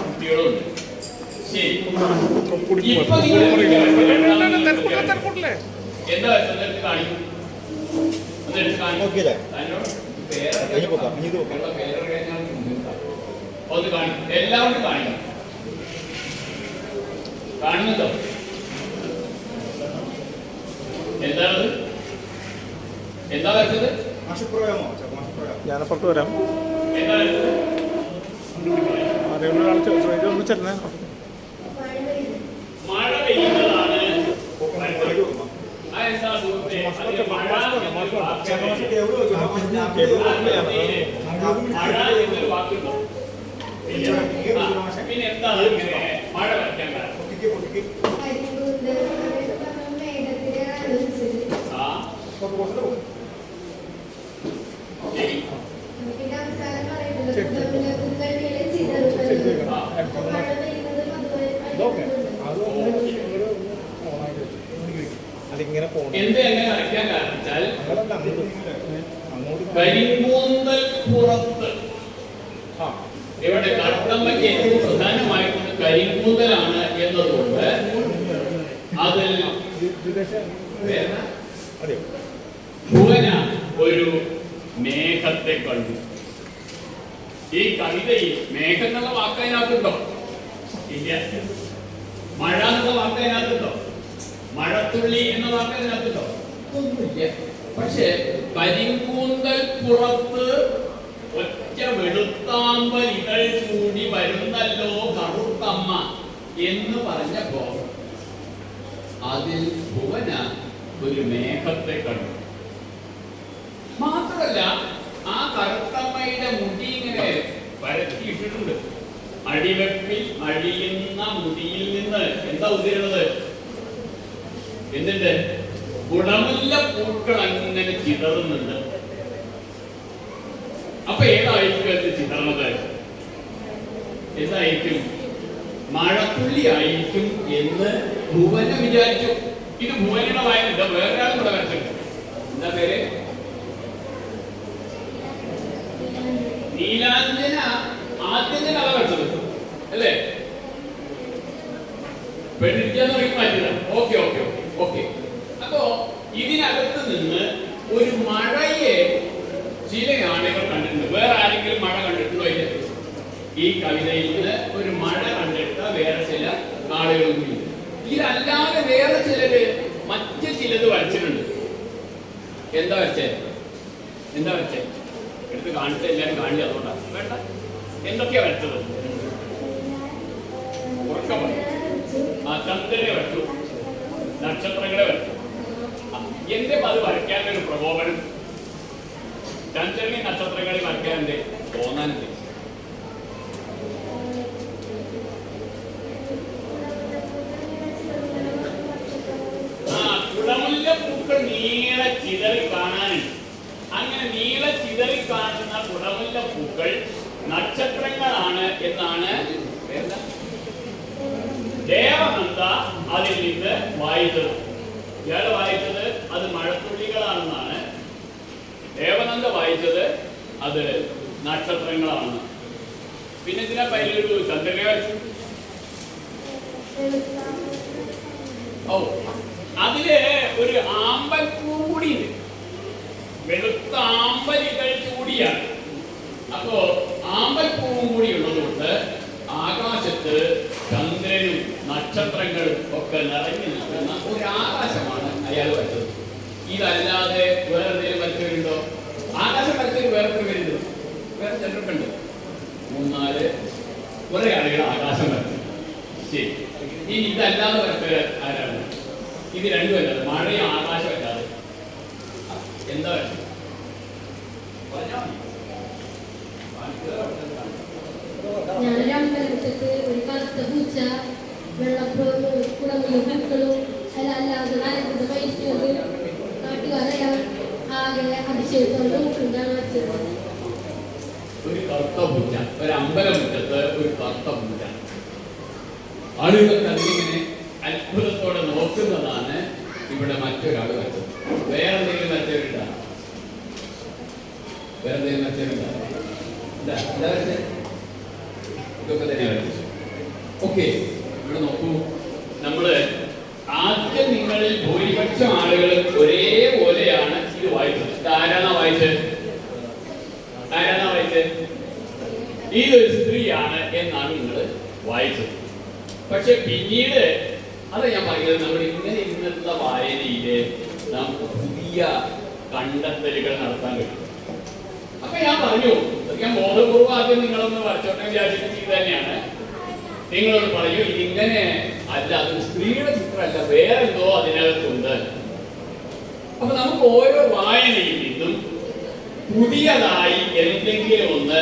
കുട്ടികളുണ്ട്. ശരി, ഇപ്പൊ നിങ്ങൾ എന്താ വെച്ചത് കാണിക്കും? ഒന്ന് കാണിക്കും. എല്ലാവരും കാണിക്കും. കാണുന്നുണ്ടോ? എന്താണ്? എന്താ വെച്ചത്? ഞാനപ്പുറത്ത് വരാം. എന്താ വെച്ചത്? ചെന്നേ മഴ പെയ്യുന്നതാണ്. അതെന്താ സുഹൃത്തേ? അതിന് മഴ എന്നൊരു വാക്കുണ്ടോ? പിന്നെ എന്താണ് ഇങ്ങനെ മഴ വരയ്ക്കാൻ കാരണം? അതിങ്ങനെ എന്ത് എങ്ങനെ വരയ്ക്കാൻ കാരണം വെച്ചാൽ കരിങ്കൂന്തൽ പുറത്ത് ഇവിടെ കട്ടമ്മയ്ക്ക് ഏറ്റവും പ്രധാനമായിട്ടുള്ള കരിങ്കൂന്തലാണ് എന്നതുകൊണ്ട് അതിൽ ഭുവന ഒരു മേഘത്തെ കണ്ടു. ഈ കവിതയിൽ മേഘം എന്നുള്ള വാക്കതിനകത്തുണ്ടോ? ഇല്ല. മഴ എന്നുള്ള വാക്കതിനകത്തുണ്ടോ? മഴത്തുള്ളി എന്ന വാക്കതിനകത്തുണ്ടോ? ഒന്നുമില്ല. പക്ഷെ കരിങ്കൂന്തൽ പുറത്ത് ഒറ്റ വെളുത്താമ്പൽ ഇതൾ ചൂടി വരുന്നല്ലോ കറുത്തമ്മ എന്ന് പറഞ്ഞപ്പോ അതിൽ ഭുവന ഒരു മേഘത്തെ കണ്ടു. മാത്രമല്ല ആ കറുത്തമ്മയുടെ മുടി ഇങ്ങനെ പരത്തിയിട്ടിട്ടുണ്ട്. അടിവെപ്പിൽ അഴിയുന്ന മുടിയിൽ നിന്ന് എന്താ ഉതിരുന്നത്? എന്നിട്ട് ഗുണമുല്ല പൂക്കൾ അങ്ങനെ ചിതറുന്നുണ്ട്. അപ്പൊ ഏതായിരിക്കും അത് ചിതറുന്നത്? എന്തായിരിക്കും? മഴത്തുള്ളി ആയിരിക്കും എന്ന് ഭുവന വിചാരിച്ചു. ഇത് ഭുവനയുടെ വായന വേറൊരാളും കൂടെ വരച്ചിട്ടുണ്ട്. എന്താ പേര്? നീലാഞ്ജന ആദ്യം കഥ വരച്ചത് അല്ലേ? പെണ്ണിരിക്കാന്ന് പറയും മാറ്റിയതാണ്. Okay okay okay okay. അപ്പോ ഇതിനകത്ത് നിന്ന് ഒരു മഴയെ ചില ആളുകൾ കണ്ടിട്ടുണ്ട്. വേറെ ആരെങ്കിലും മഴ കണ്ടിട്ടുണ്ടോ? ഇല്ല. ഈ കവിതയിൽ നിന്ന് ഒരു മഴ കണ്ടിട്ട വേറെ ചില ആളുകളൊന്നും. ഇതല്ലാതെ വേറെ ചിലര് മറ്റ് ചിലത് വരച്ചിട്ടുണ്ട്. എന്താ വരച്ചേ? എന്താ വരച്ചേ? എടുത്ത് കാണിച്ച എല്ലാവരും കാണില്ല. അതുകൊണ്ടാണ് വേണ്ട. എന്തൊക്കെയാ വരച്ചത്? ഉറക്കം ചന്ദ്രനെ വരച്ചു, നക്ഷത്രങ്ങളെ വരച്ചു. എന്റെ അത് വരയ്ക്കാൻ ഒരു പ്രകോപനം? ചന്ദ്രനെ നക്ഷത്രങ്ങളെ വരയ്ക്കാൻ എന്റെ തോന്നാനുണ്ട്. കുടമുല്ല നക്ഷത്രങ്ങളാണ് എന്നാണ് ദേവനന്ദ അതിൽ നിന്ന് വായിച്ചത്. ഇയാൾ വായിച്ചത് അത് മഴത്തുള്ളികളാണെന്നാണ്. ദേവനന്ദ വായിച്ചത് അത് നക്ഷത്രങ്ങളാണ്. പിന്നെ ഇതിനെ പയ്യൊരു ചന്ദ്രനെ വരച്ചു. ഓ, അതില് ഒരു ആമ്പൽ കൂടിയുണ്ട്. വെളുത്ത ആമ്പലികൾ കൂടിയാണ്. അപ്പോ ആമ്പൽ പൂവും കൂടി ഉള്ളതുകൊണ്ട് ആകാശത്ത് ചന്ദ്രനും നക്ഷത്രങ്ങളും ഒക്കെ നിറഞ്ഞു നിൽക്കുന്ന ഒരു ആകാശമാണ് അയാൾ വരച്ചത്. ഇതല്ലാതെ വേറെ എന്തെങ്കിലും വരച്ചവരുണ്ടോ? ആകാശം വരച്ചവർ വേറെ വരുന്നത് വേറെ ചന്ദ്രനുണ്ട്. 3-4 കുറെ ആളുകൾ ആകാശം വരച്ചു. ശരി, ഇനി ഇതല്ലാതെ വരച്ചവർ ആരാണ്? ഇത് രണ്ടും അല്ലാതെ, മഴയും ആകാശം അല്ലാതെ എന്താ വരച്ചത്? ഞാനൊരു അമ്പലത്തിലേക്ക് ഒരു കറുത്ത പൂച്ച വെള്ളപ്പുറവും പൂക്കളും അല്ലാതെ നനക്കുന്ന പൈസയുണ്ട് നാട്ടുകാരെല്ലാം ആകെ അതിശയത്തോടെ നോക്കുന്നതാണ് വെച്ചത്. ഒരു കറുത്ത പൂച്ച, ഒരു അമ്പലമുറ്റത്ത് ഒരു കറുത്ത പൂച്ച. ആളുകൾക്ക് അതിങ്ങനെ അത്ഭുതത്തോടെ നോക്കുന്നതാണ് ഇവിടെ മറ്റൊരാൾ വരച്ചത്. വേറെ എന്തെങ്കിലും വരച്ചവരുണ്ടാ? വേറെ എന്തെങ്കിലും വരച്ചവരുണ്ടാ? ഇതൊക്കെ തന്നെ വരച്ചു. ഓക്കെ, ഇവിടെ നോക്കൂ. നമ്മള് ആദ്യം നിങ്ങളിൽ ഭൂരിപക്ഷം ആളുകൾ ഒരേപോലെയാണ് ഇത് വായിച്ചത്. ആരാണോ വായിച്ചത്? ഇതൊരു സ്ത്രീയാണ് എന്നാണ് നിങ്ങൾ വായിച്ചത്. പക്ഷെ പിന്നീട് അത് ഞാൻ പറയുന്നത്, നമ്മൾ ഇങ്ങനെ ഇരുന്നുള്ള വായനയില് നമുക്ക് പുതിയ കണ്ടെത്തലുകൾ നടത്താൻ കഴിയും. അപ്പൊ ഞാൻ പറഞ്ഞു, ഞാൻ ബോധപൂർവ്വം ആദ്യം നിങ്ങളൊന്ന് വരച്ചോട്ടെ വിചാരിച്ചിട്ട് ഇത് തന്നെയാണ്. നിങ്ങളോട് പറഞ്ഞു ഇതിങ്ങനെ അല്ല, അത് സ്ത്രീയുടെ ചിത്രമല്ല, വേറെന്തോ അതിനകത്തുണ്ട്. അപ്പൊ നമുക്ക് ഓരോ വായനയിൽ നിന്നും പുതിയതായി എന്തെങ്കിലും ഒന്ന്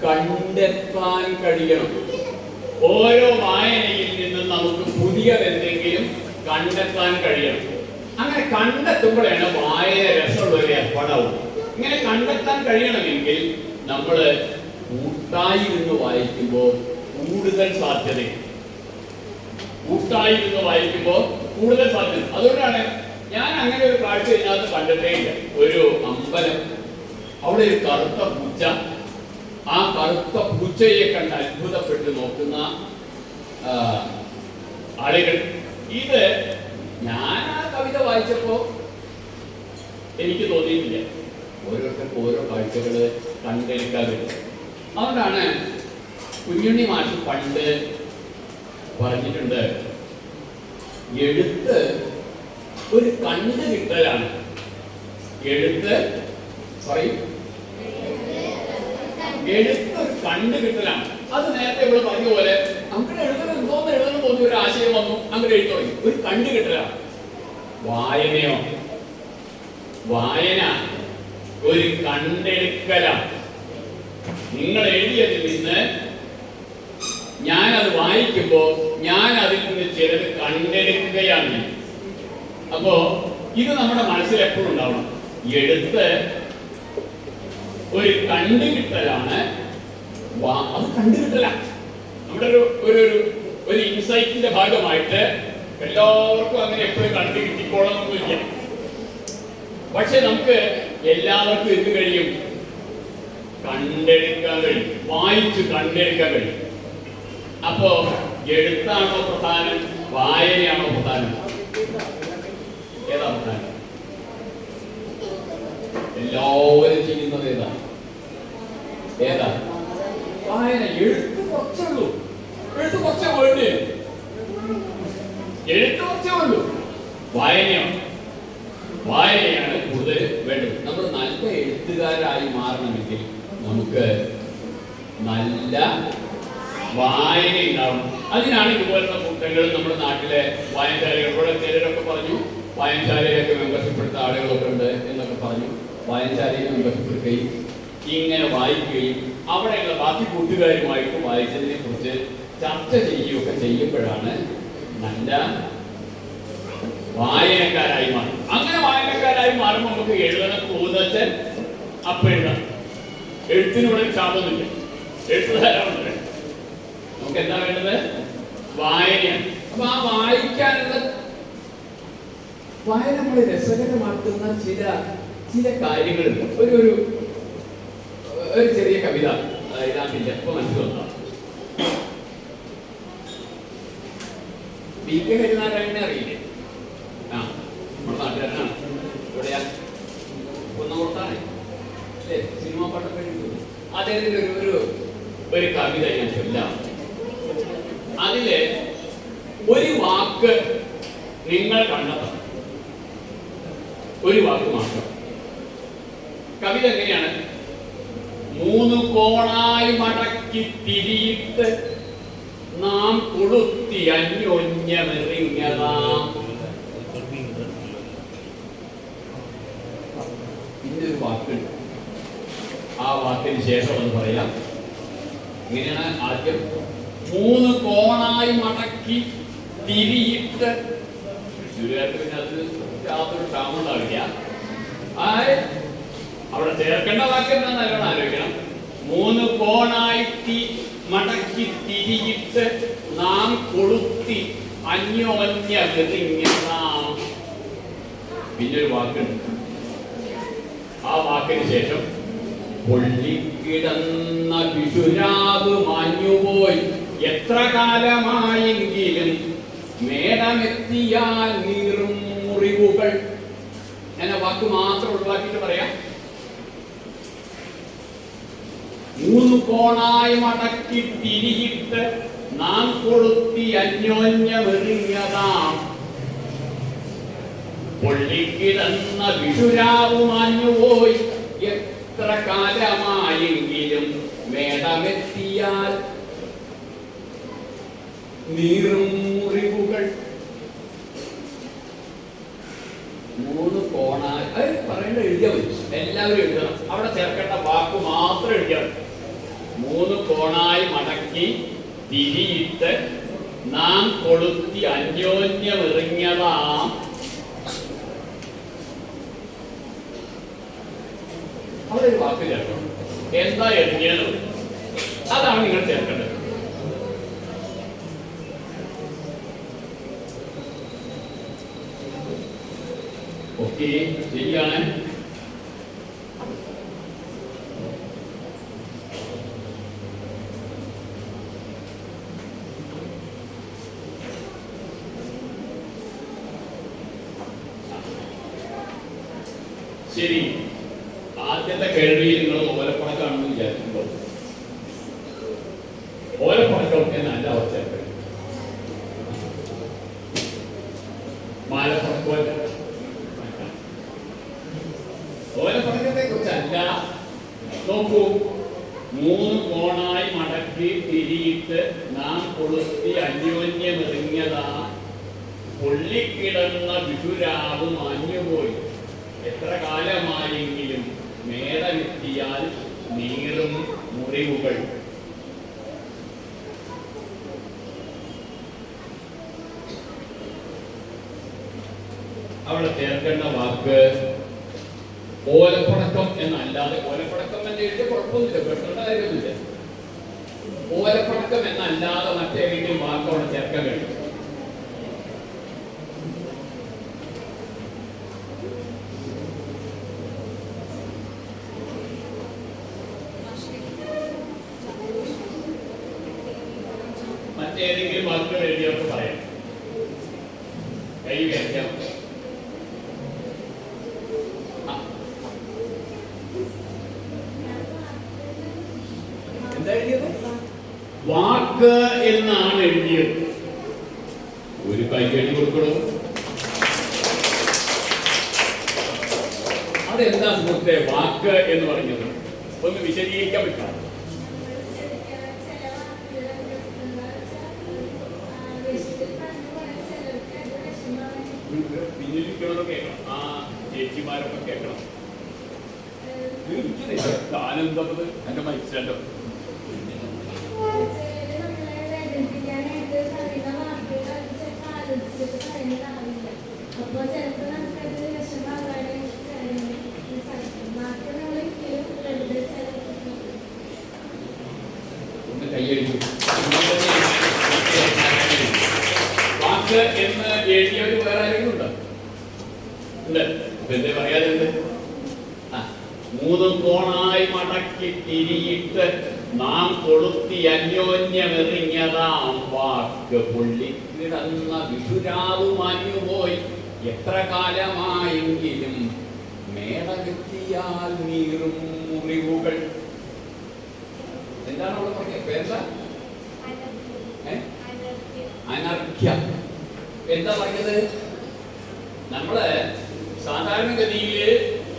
കണ്ടെത്താൻ കഴിയണം. ഓരോ വായനയിൽ നിന്നും നമുക്ക് പുതിയതെന്തെങ്കിലും കണ്ടെത്താൻ കഴിയണം. അങ്ങനെ കണ്ടെത്തുമ്പോഴാണ് വായന രസമുള്ള ഒരു ഏർപ്പാടാവും. ഇങ്ങനെ കണ്ടെത്താൻ കഴിയണമെങ്കിൽ നമ്മൾ കൂട്ടായി നിന്ന് വായിക്കുമ്പോൾ കൂടുതൽ സാധ്യത. അതുകൊണ്ടാണ് ഞാൻ അങ്ങനെ ഒരു കാഴ്ച ഇതിനകത്ത് കണ്ടിട്ടേ ഇല്ല. ഒരു അമ്പലം, അവിടെ ഒരു കറുത്ത പൂച്ച, ആ കറുത്ത പൂച്ചയെ കണ്ട് അത്ഭുതപ്പെട്ട് നോക്കുന്ന ആളുകൾ. ഇത് ഞാൻ ആ കവിത വായിച്ചപ്പോ എനിക്ക് തോന്നിയിട്ടില്ല. ഓരോരുത്തർക്കും ഓരോ കാഴ്ചകള് കണ്ടെടുക്കാൻ പറ്റും. അതുകൊണ്ടാണ് കുഞ്ഞുണ്ണി മാഷ് പണ്ട് പറഞ്ഞിട്ടുണ്ട്, എഴുത്ത് ഒരു കണ്ടു കിട്ടലാണ്. എഴുത്ത് പറയും, എഴുത്ത് ഒരു കണ്ടു കിട്ടലാണ്. അത് നേരത്തെ ഇവിടെ പറഞ്ഞ പോലെ അങ്ങനെ എഴുതണം തോന്നി ഒരു ആശയം വന്നു, അങ്ങനെ എഴുതി തുടങ്ങി. ഒരു കണ്ടു കിട്ടലാണ്. വായനയോ, വായന ഒരു കണ്ടെടുക്കലാണ്. നിങ്ങൾ എഴുതിയതിൽ നിന്ന് ഞാനത് വായിക്കുമ്പോ ഞാൻ അതിൽ നിന്ന് ചിലത് കണ്ടെടുക്കുകയാണ്. അപ്പോ ഇത് നമ്മുടെ മനസ്സിൽ എപ്പോഴും ഉണ്ടാവണം. എഴുത്ത് ഒരു കണ്ടുകിട്ടലാണ്. അത് കണ്ടുകിട്ടല നമ്മുടെ ഒരു ഇൻസൈറ്റിന്റെ ഭാഗമായിട്ട് എല്ലാവർക്കും അങ്ങനെ എപ്പോഴും കണ്ടുകിട്ടിക്കോളണമെന്നില്ല. പക്ഷെ നമുക്ക് എല്ലാവർക്കും എന്ത് കഴിയും? കണ്ടെടുക്കാൻ കഴിയും, വായിച്ചു കണ്ടെടുക്കാൻ കഴിയും. അപ്പോ എഴുത്താണോ പ്രധാനം, വായനയാണോ പ്രധാനം? ഏതാ പ്രധാനം? എല്ലാവരും ചെയ്യുന്നത് ഏതാ? വായന. എഴുത്ത് കുറച്ചേ ഉള്ളൂ, എഴുത്ത് കുറച്ചേ ഉള്ളൂ. വായനയാണ് കൂടുതൽ വേണ്ടത്. നമ്മൾ നല്ല എഴുത്തുകാരായി മാറണമെങ്കിൽ നമുക്ക് നല്ല വായന ഉണ്ടാവും. അതിനാണ് ഇതുപോലുള്ള കൂട്ടങ്ങൾ നമ്മുടെ നാട്ടിലെ വായനശാലകൾ. ഇവിടെ ചിലരൊക്കെ പറഞ്ഞു വായനശാലയിലൊക്കെ മെമ്പർഷിപ്പ് എടുത്ത ആളുകളൊക്കെ ഉണ്ട് എന്നൊക്കെ പറഞ്ഞു. വായനശാലയിൽ മെമ്പർഷിപ്പ് എടുക്കുകയും ഇങ്ങനെ വായിക്കുകയും അവിടെയുള്ള ബാക്കി കൂട്ടുകാരുമായിട്ട് വായിച്ചതിനെ കുറിച്ച് ചർച്ച ചെയ്യുകയൊക്കെ ചെയ്യുമ്പോഴാണ് നല്ല വായനക്കാരായി മാറും. അങ്ങനെ വായനക്കാരായി മാറുമ്പോൾ നമുക്ക് എഴുതണം തോന്നുവെച്ചാൽ അപ്പൊ എഴുതാം. എഴുത്തിനൂടെ ക്ഷാമൊന്നുമില്ല, എഴുത്ത് ധാരാളമുണ്ട്. നമുക്ക് എന്താ വേണ്ടത്? വായനയാണ്. അപ്പൊ ആ വായിക്കാനുള്ള വായന നമ്മളെ രസകരമാക്കുന്ന ചില കാര്യങ്ങളുണ്ട്. ഒരു ചെറിയ കവിത ഇതിനകത്തില്ല, ഇപ്പൊ മനസ്സിൽ വന്നതാണ്. പി കെ ഹരിനാരായണനെ അറിയില്ലേ? ആ, നമ്മുടെ നാട്ടുകാരനാണ്. എവിടെയാ? കുന്നംകുളത്താണ് അല്ലേ? സിനിമാ പാട്ടൊക്കെ എഴുതുന്നത്. അദ്ദേഹത്തിന്റെ ഒരു കവിത ഞാൻ ചൊല്ലാം. അതില് ഒരു വാക്ക് നിങ്ങൾ കണ്ടെത്തണം, ഒരു വാക്ക് മാത്രം. കവിത എങ്ങനെയാണ്? 3 കോണായി മടക്കി തിരിയിട്ട് നാം കൊളുത്തി അന്യോന്യമെറിഞ്ഞതാം. പിന്നെ ഒരു വാക്കുണ്ട്, ആ വാക്കിന് ശേഷം ഒന്ന് പറയാം. ഇങ്ങനെയാണ് ആദ്യം. 3 കോണായി മടക്കി തിരിയിട്ട്. തൃശ്ശൂരുകാർക്ക് പിന്നെ അത് യാതൊരു ക്ഷാമുണ്ടാവില്ല. അവിടെ ചേർക്കേണ്ട വാക്ക് എന്താണെന്ന് നല്ലോണം ആലോചിക്കണം. 3 കോണായി മടക്കി തിരിയിട്ട് നാം കൊളുത്തി അന്യോന്യമെറിഞ്ഞതാം. പിന്നൊരു വാക്കുണ്ട്, ആ വാക്കിന് ശേഷം പൊള്ളിക്കിടന്ന വിഷുരാവ് മാഞ്ഞുപോയി എത്ര കാലമായെങ്കിലും മേടമെത്തിയാൽ നീറും മുറിവുകൾ. ഞാൻ ആ വാക്ക് മാത്രം ഒഴിവാക്കിയിട്ട് പറയാം. 3 കോണായി മടക്കി തിരിയിട്ട് നാം കൊളുത്തി അന്യോന്യമെറിഞ്ഞതാം. പൊള്ളിക്കിടന്ന വിഷുരാവ് മാഞ്ഞുപോയി എത്ര കാലമായെങ്കിലും മേടമെത്തിയാൽ നീറും മുറിവുകൾ. 3 കോണായി അത് പറയേണ്ട എഴുതിയാൽ മതി, എല്ലാവരും എഴുതണം. അവിടെ ചേർക്കേണ്ട വാക്ക് മാത്രം എഴുതിയാൽ മതി. 3 കോണായി മടക്കി തിരിയിട്ട് നാം കൊളുത്തി അന്യോന്യമെറിഞ്ഞതാം. അവിടെ ഒരു വാക്ക് ചേർക്കണം. എന്താ എറിഞ്ഞത്? അതാണ് നിങ്ങൾ ചേർക്കേണ്ടത്. ഓക്കെ, ശരിയാണ്. ശരി, ആദ്യത്തെ കേൾവിയിൽ നിങ്ങൾ ഓലപ്പണക്കാണെന്ന് വിചാരിക്കുമ്പോൾ ഓലപ്പണക്കം എന്നല്ല അവർ ചേർക്കുന്നത്. മാലപ്പണക്കമല്ല, ഓലപ്പണക്കത്തെ കുറിച്ചല്ല. നോക്കൂ, 3 കോണായി മടക്കി തിരിയിട്ട് നാം കൊളുത്തി അന്യോന്യമെറിഞ്ഞതാ. പൊള്ളിക്കിടന്ന വിഷുരാവ് മാഞ്ഞുപോയി എത്ര കാലമായെങ്കിലും മേടമെത്തിയാൽ നീറും മുറിവുകൾ. അവിടെ ചേർക്കേണ്ട വാക്ക് ഓലപ്പണക്കം എന്നല്ലാതെ. ഓലപ്പണക്കം എന്ന് എഴുതിയ കുഴപ്പമൊന്നുമില്ല, പെട്ടേണ്ട കാര്യമൊന്നുമില്ല. ഓലപ്പണക്കം എന്നല്ലാതെ മറ്റേതെങ്കിലും വാക്ക് അവിടെ ചേർക്കാൻ കഴിയും. മറ്റേതെങ്കിലും വാക്കുകൾ എഴുതിയവർക്ക് പറയാം, കൈ വയ്ക്കാം. വാക്ക് എന്നാണ് എഴുതിയത്. ഒരു കൈകടി കൊടുക്കണോ? അതെന്താ സുഹൃത്തെ വാക്ക് എന്ന് പറഞ്ഞത്? ഒന്ന് വിശദീകരിക്കാൻ പറ്റുമോ? പിന്നിലിരിക്കണോ കേൾക്കണം, ആ ചേച്ചിമാരൊക്കെ കേൾക്കണം. ആനന്ദത് എന്റെ മനസ്സിലല്ലോ. അപ്പോൾ ചിലപ്പോൾ നമുക്കത് വിഷമാകാനും കൈയടിച്ചു. വാക്ക് എന്ന് എഴുതിയവർ വേറെ ആരെങ്കിലും ഉണ്ടോ? ഉണ്ട്. എന്തേ പറയാതെ മൂന്നും കോണായി മടക്കി തിരിയിട്ട് നാം കൊളുത്തി അന്യോന്യമെറിഞ്ഞതാം വാക്ക് പൊള്ളി കിടന്ന വിഷുരാവ് മാഞ്ഞുപോയി എത്ര കാലമായെങ്കിലും മേടകെത്തിയാൽ നീറും മുറിവുകൾ. എന്താണ് അവിടെ പറഞ്ഞത്? പേരെന്താ? അനർഘ്യ. എന്താ പറഞ്ഞത്? നമ്മള് സാധാരണഗതിയില്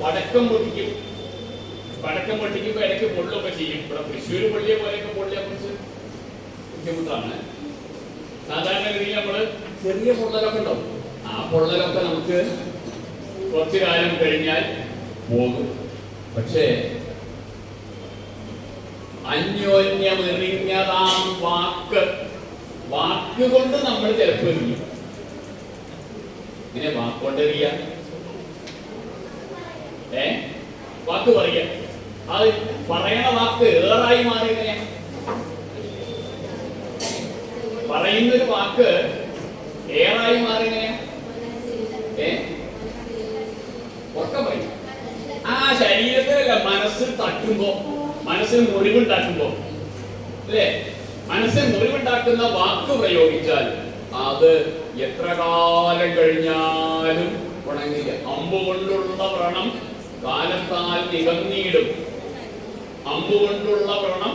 പടക്കം പൊട്ടിക്കുമ്പോ ഇടയ്ക്ക് പൊള്ളൊക്കെ ചെയ്യും. ഇവിടെ തൃശ്ശൂർ പൊള്ളിയെ പോലെയൊക്കെ പൊള്ളിയെ കുറിച്ച് ബുദ്ധിമുട്ടാണ്. സാധാരണഗതിയിൽ നമ്മള് ചെറിയ പൊള്ളലൊക്കെ ഉണ്ടാവും. ആ പൊള്ളലൊക്കെ നമുക്ക് കുറച്ചു കാലം കഴിഞ്ഞാൽ പോകും. പക്ഷേ അന്യോന്യമെറിഞ്ഞതാം വാക്ക് കൊണ്ട് നമ്മൾ ചിലപ്പോൾ എറിയും. ഇങ്ങനെ വാക്കൊണ്ടെറിയ വാക്ക് പറയുക. അത് പറയണ വാക്ക് ഏറായി മാറിയ പറയുന്നൊരു വാക്ക് ഏറായി മാറിയ ഒക്കെ പറയും. ആ ശരീരത്തിലല്ല, മനസ്സിൽ തട്ടുമ്പോ, മനസ്സിൽ മുറിവുണ്ടാക്കുമ്പോ അല്ലേ, മനസ്സിൽ മുറിവുണ്ടാക്കുന്ന വാക്ക് പ്രയോഗിച്ചാൽ അത് എത്ര കാലം കഴിഞ്ഞാലും ഉണങ്ങില്ല. അമ്പുകൊണ്ടുള്ള വ്രണം കാലത്താൽ നികന്നീടും. അമ്പുകൊണ്ടുള്ള വ്രണം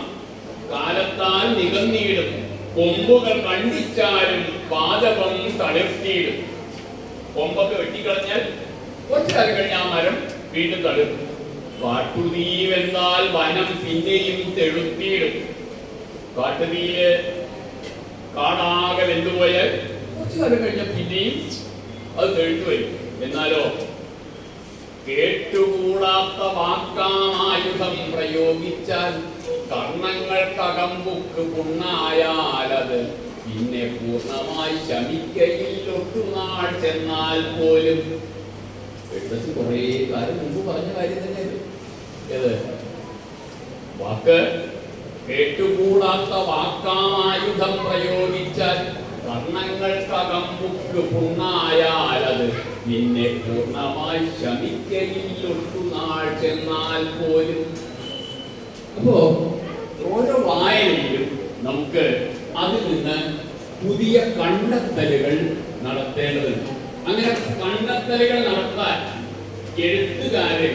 കാലത്താൽ നികന്നീടും. കൊമ്പുകൾ കണ്ടിച്ചാലും പാദപം തളിർത്തിയിടും. കൊമ്പൊക്കെ വെട്ടിക്കളഞ്ഞാൽ കുറച്ചു കാലം കഴിഞ്ഞ ആ മരം വീണ്ടും തളിർത്തും. കാട്ടുതീ വെന്നാൽ വനം പിന്നെയും തെളുത്തിയിടും. കാട്ടുതീയില് കാടാകെ വെന്തുപോയാൽ കുറച്ചു കാലം കഴിഞ്ഞ പിന്നെയും അത് തെഴുത്തു വരും. എന്നാലോ കേട്ടുകൂടാത്ത വാക്കായുധം പ്രയോഗിച്ചാൽ കർണങ്ങൾക്കകമ്പുക്ക് പുണ്ണായാലത് പിന്നെ പൂർണ്ണമായി ശമിക്കയിൽ ഒട്ടുനാൾ ചെന്നാൽ പോലും. കുറെ കാലം മുമ്പ് പറഞ്ഞ കാര്യം തന്നെ ഏത് വാക്ക്? കേട്ടുകൂടാത്ത വാക്കായുധം പ്രയോഗിച്ചാൽ കർണങ്ങൾക്കകമ്പുക്ക് പുണ്ണായാലത് പിന്നെ പൂർണ്ണമായി ശമിക്കയിൽ ഒട്ടുനാൾ ചെന്നാൽ പോലും. അപ്പോ ഓരോ വായനയിലും നമുക്ക് അതിൽ നിന്ന് പുതിയ കണ്ടെത്തലുകൾ നടത്തേണ്ടതുണ്ട്. അങ്ങനെ കണ്ടെത്തലുകൾ നടത്താൻ എഴുത്തുകാര്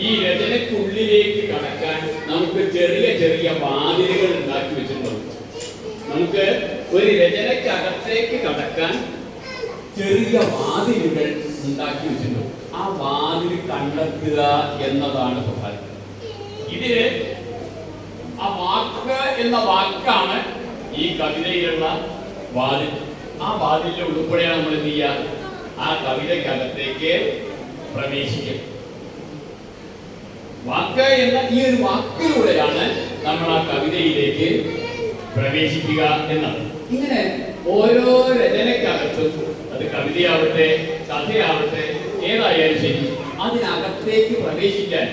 ഈ രചനയ്ക്കുള്ളിലേക്ക് കടക്കാൻ നമുക്ക് ചെറിയ ചെറിയ വാതിലുകൾ ഉണ്ടാക്കി വെച്ചിട്ടുണ്ട്. നമുക്ക് ഒരു രചനയ്ക്കകത്തേക്ക് കടക്കാൻ ചെറിയ വാതിലുകൾ ഉണ്ടാക്കി വെച്ചിട്ടുണ്ട്. ആ വാതിൽ കണ്ടെത്തുക എന്നതാണ് പ്രധാനം. ഇതില് ആ വാക്ക് എന്ന വാക്കാണ് ഈ കവിതയിലുള്ള വാതിൽ. ആ വാതിലിന്റെ ഉൾപ്പെടെയാണ് നമ്മൾ എന്ത് ചെയ്യുക? ആ കവിതയ്ക്കകത്തേക്ക് പ്രവേശിക്കുക. വാക്ക് എന്ന ഈ ഒരു വാക്കിലൂടെയാണ് നമ്മൾ ആ കവിതയിലേക്ക് പ്രവേശിക്കുക എന്നത്. ഇങ്ങനെ ഓരോ രചനയ്ക്കകത്തും, അത് കവിതയാവട്ടെ കഥയാവട്ടെ ഏതായാലും ശരി, അതിനകത്തേക്ക് പ്രവേശിക്കാൻ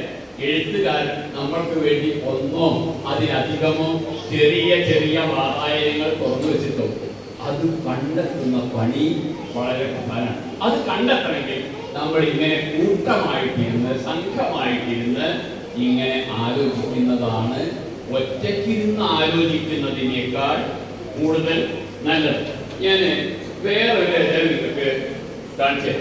എഴുത്തുകാരൻ നമ്മൾക്ക് വേണ്ടി ഒന്നോ അതിലധികമോ ചെറിയ ചെറിയ വാതായനങ്ങൾ തുറന്നു വെച്ചിട്ടും അത് കണ്ടെത്തുന്ന പണി വളരെ പ്രധാനമാണ്. അത് കണ്ടെത്തണമെങ്കിൽ നമ്മൾ ഇങ്ങനെ കൂട്ടമായിട്ടിരുന്ന് സംഘമായിട്ടിരുന്ന് ഇങ്ങനെ ആലോചിക്കുന്നതാണ് ഒറ്റയ്ക്കിരുന്ന് ആലോചിക്കുന്നതിനേക്കാൾ കൂടുതൽ നല്ലത്. ഞാൻ വേറൊരു രചന നിങ്ങൾക്ക് കാണിച്ചു.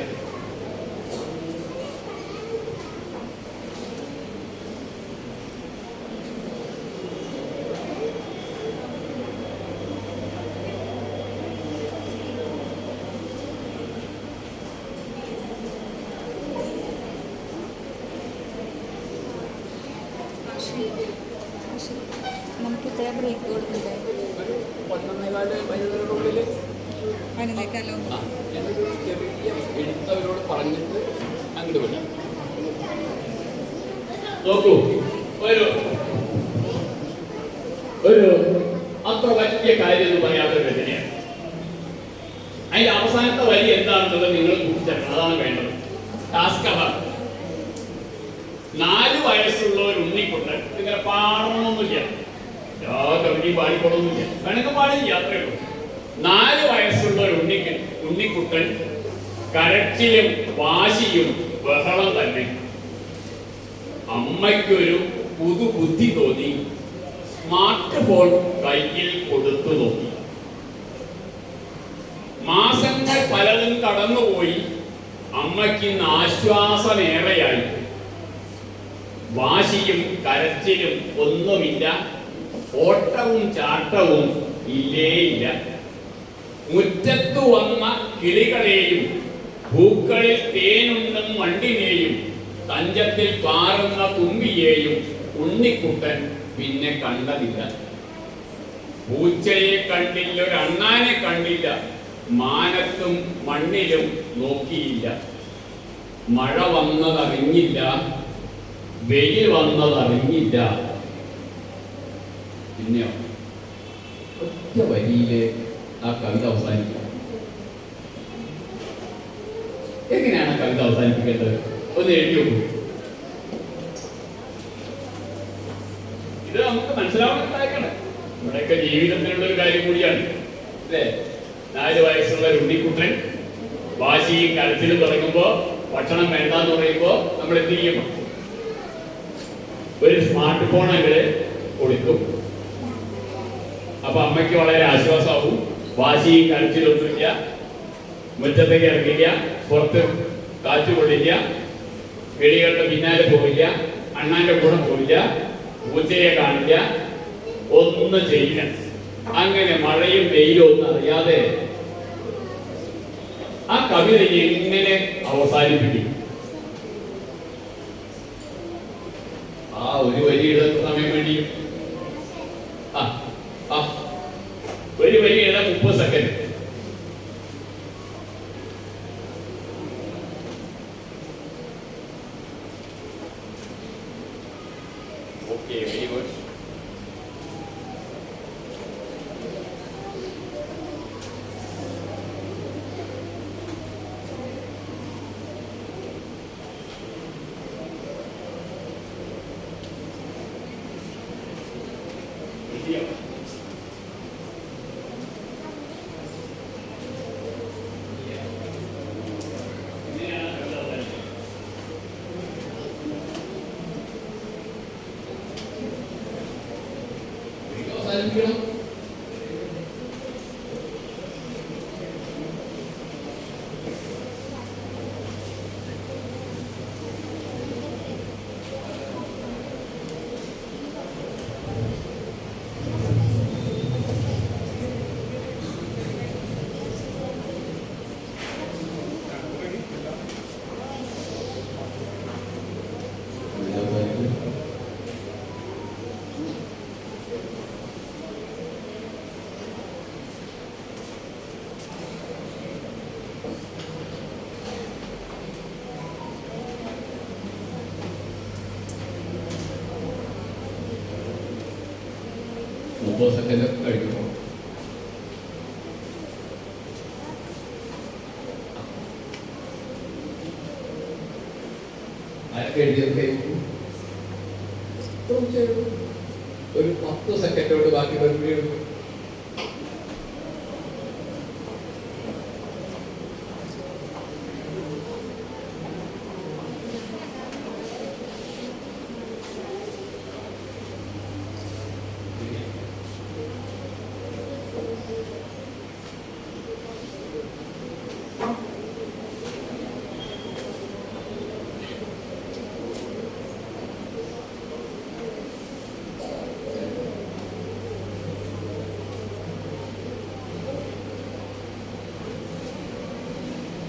നമുക്ക് ഇത്ര ബ്രേക്ക് കൊടുക്കണ്ടേ? 11:15 അതിനേക്കാലോ ഞാനൊരു ചെറിയ എഴുത്തവരോട് പറഞ്ഞിട്ട് അങ്ങോട്ട് വിടാം. നോക്കൂ, ഒരു അത്ര വലിയ കാര്യം എന്ന് പറയാത്ത രചനയാണ്. അതിന്റെ അവസാനത്തെ വരി എന്താണെന്നുള്ളത് നിങ്ങൾ കുറിച്ചറിയണം. അതാണ് വേണ്ടത്. ടാസ്ക് അതാണ്. 4 വയസ്സുള്ള ഒരു ഉണ്ണിക്കുട്ടൻ ഇങ്ങനെ പാടണമെന്നില്ല. എല്ലാ കവിതയും പാടിക്കൊള്ളുന്നില്ല, വേണമെങ്കിൽ പാടില്ല, അത്രയേ ഉള്ളൂ. 4 വയസ്സുള്ള ഒരു ഉണ്ണിക്കുട്ടൻ കരച്ചിലും വാശിയും ബഹളം തന്നെ. അമ്മയ്ക്കൊരു പുതുബുദ്ധി തോന്നി, സ്മാർട്ട് ഫോൺ കയ്യിൽ കൊടുത്തു നോക്കി. മാസങ്ങൾ പലതും കടന്നുപോയി. അമ്മയ്ക്ക് ഇന്ന് ആശ്വാസമേറെയായി. വാശിയും കരച്ചിലും ഒന്നുമില്ല, ഓട്ടവും ചാട്ടവും ഇല്ലേയില്ല. മുറ്റത്തു വന്ന കിളികളെയും പൂക്കളിൽ തേനുണ്ണും വണ്ടിനെയും തഞ്ചത്തിൽ പാറുന്ന തുമ്പിയെയും ഉണ്ണിക്കുട്ടൻ പിന്നെ കണ്ടതില്ല. പൂച്ചയെ കണ്ടില്ല, ഒരു അണ്ണാനെ കണ്ടില്ല, മാനത്തും മണ്ണിലും നോക്കിയില്ല. മഴ വന്നതറിഞ്ഞില്ല, വെയിൽ വന്നതറിഞ്ഞില്ല. പിന്നെയോ ഒറ്റ വരിയില് ആ കവിത അവസാനിക്കുക. എങ്ങനെയാണ് കവിത അവസാനിപ്പിക്കേണ്ടത്? ഒന്ന് എഴുതി നോക്കൂ. ഇത് നമുക്ക് മനസ്സിലാവുന്ന കാര്യമാണ്, നമ്മുടെയൊക്കെ ജീവിതത്തിലുള്ള ഒരു കാര്യം കൂടിയാണ് അല്ലേ? 4 വയസ്സുള്ള ഒരു ഉണ്ണിക്കുട്ടൻ വാശിയും കരച്ചിലും തുടങ്ങുമ്പോ, ഭക്ഷണം വേണ്ടെന്ന് പറയുമ്പോ നമ്മൾ എന്ത് ചെയ്യും? ഒരു സ്മാർട്ട് ഫോൺ അങ്ങോട്ട് കൊടുക്കും. അപ്പൊ അമ്മയ്ക്ക് വളരെ ആശ്വാസമാവും. വാശിയും കരച്ചിലൊന്നുമില്ല, മുറ്റത്തേക്ക് ഇറങ്ങില്ല, പുറത്ത് കാറ്റ് കൊള്ളില്ല, കിളികളുടെ പിന്നാലെ പോവില്ല, അണ്ണാന്റെ കൂടെ പോവില്ല, പൂച്ചയെ കാണില്ല, ഒന്നും ചെയ്യില്ല. അങ്ങനെ മഴയും വെയിലും ഒന്നും അറിയാതെ ആ കവിത എങ്ങനെ അവസാനിപ്പിക്കും? ആ ഒരു വരി എഴുതാൻ സമയം വേണ്ടി ഒരു വരി എഴുതാൻ 30 സെക്കൻഡ്. Okay, very good. അവസാനിപ്പിക്കണം. സെക്കൻഡ് കഴിഞ്ഞു. ആരൊക്കെ എഴുതിയൊക്കെ ഒരു 10 സെക്കൻഡോട് ബാക്കി എടുക്കും.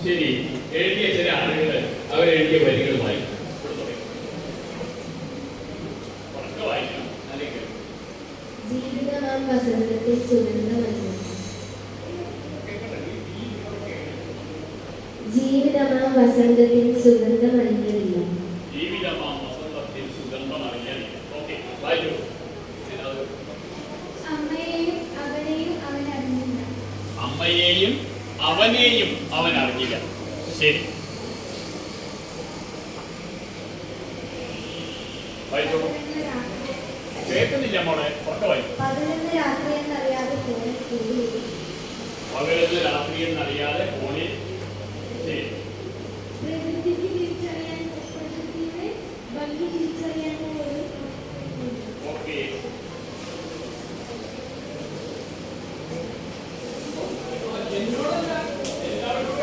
ശരി, എഴുതിയ ചില ആളുകൾ അവരെഴുതിയ വരികൾ വായിക്കും. ജീവിതമാം വസന്തത്തിൽ സുഗന്ധമണികൾ, ജീവിതമാം വസന്തത്തിൽ സുഗന്ധമണികളില്ല. ജീവിതമാം വസന്തത്തിൽ സുഗന്ധമണികളില്ല. ഓക്കേ, വായിക്കൂ. അമ്മയെയും അവനെയും അവൻ അറിഞ്ഞില്ല. അമ്മയെയും അവനെയും അവൻ അറിഞ്ഞില്ല. ശരി, വായിച്ചോളൂ. കേൾക്കുന്നില്ല മോളെ, ഉറക്കമായി. 11 രാത്രി എന്നറിയാതെ ഫോണിൽ കൂടി. പകലൊന്ന് രാത്രി എന്നറിയാതെ ഫോണിൽ. ശരി. പ്രകൃതിക്ക് തിരിച്ചറിയാൻ പ്രകൃതിയുടെ ഭംഗി തിരിച്ചറിയാൻ പോലും. ഓക്കെ. എന്നോടല്ല, എല്ലാവരോടും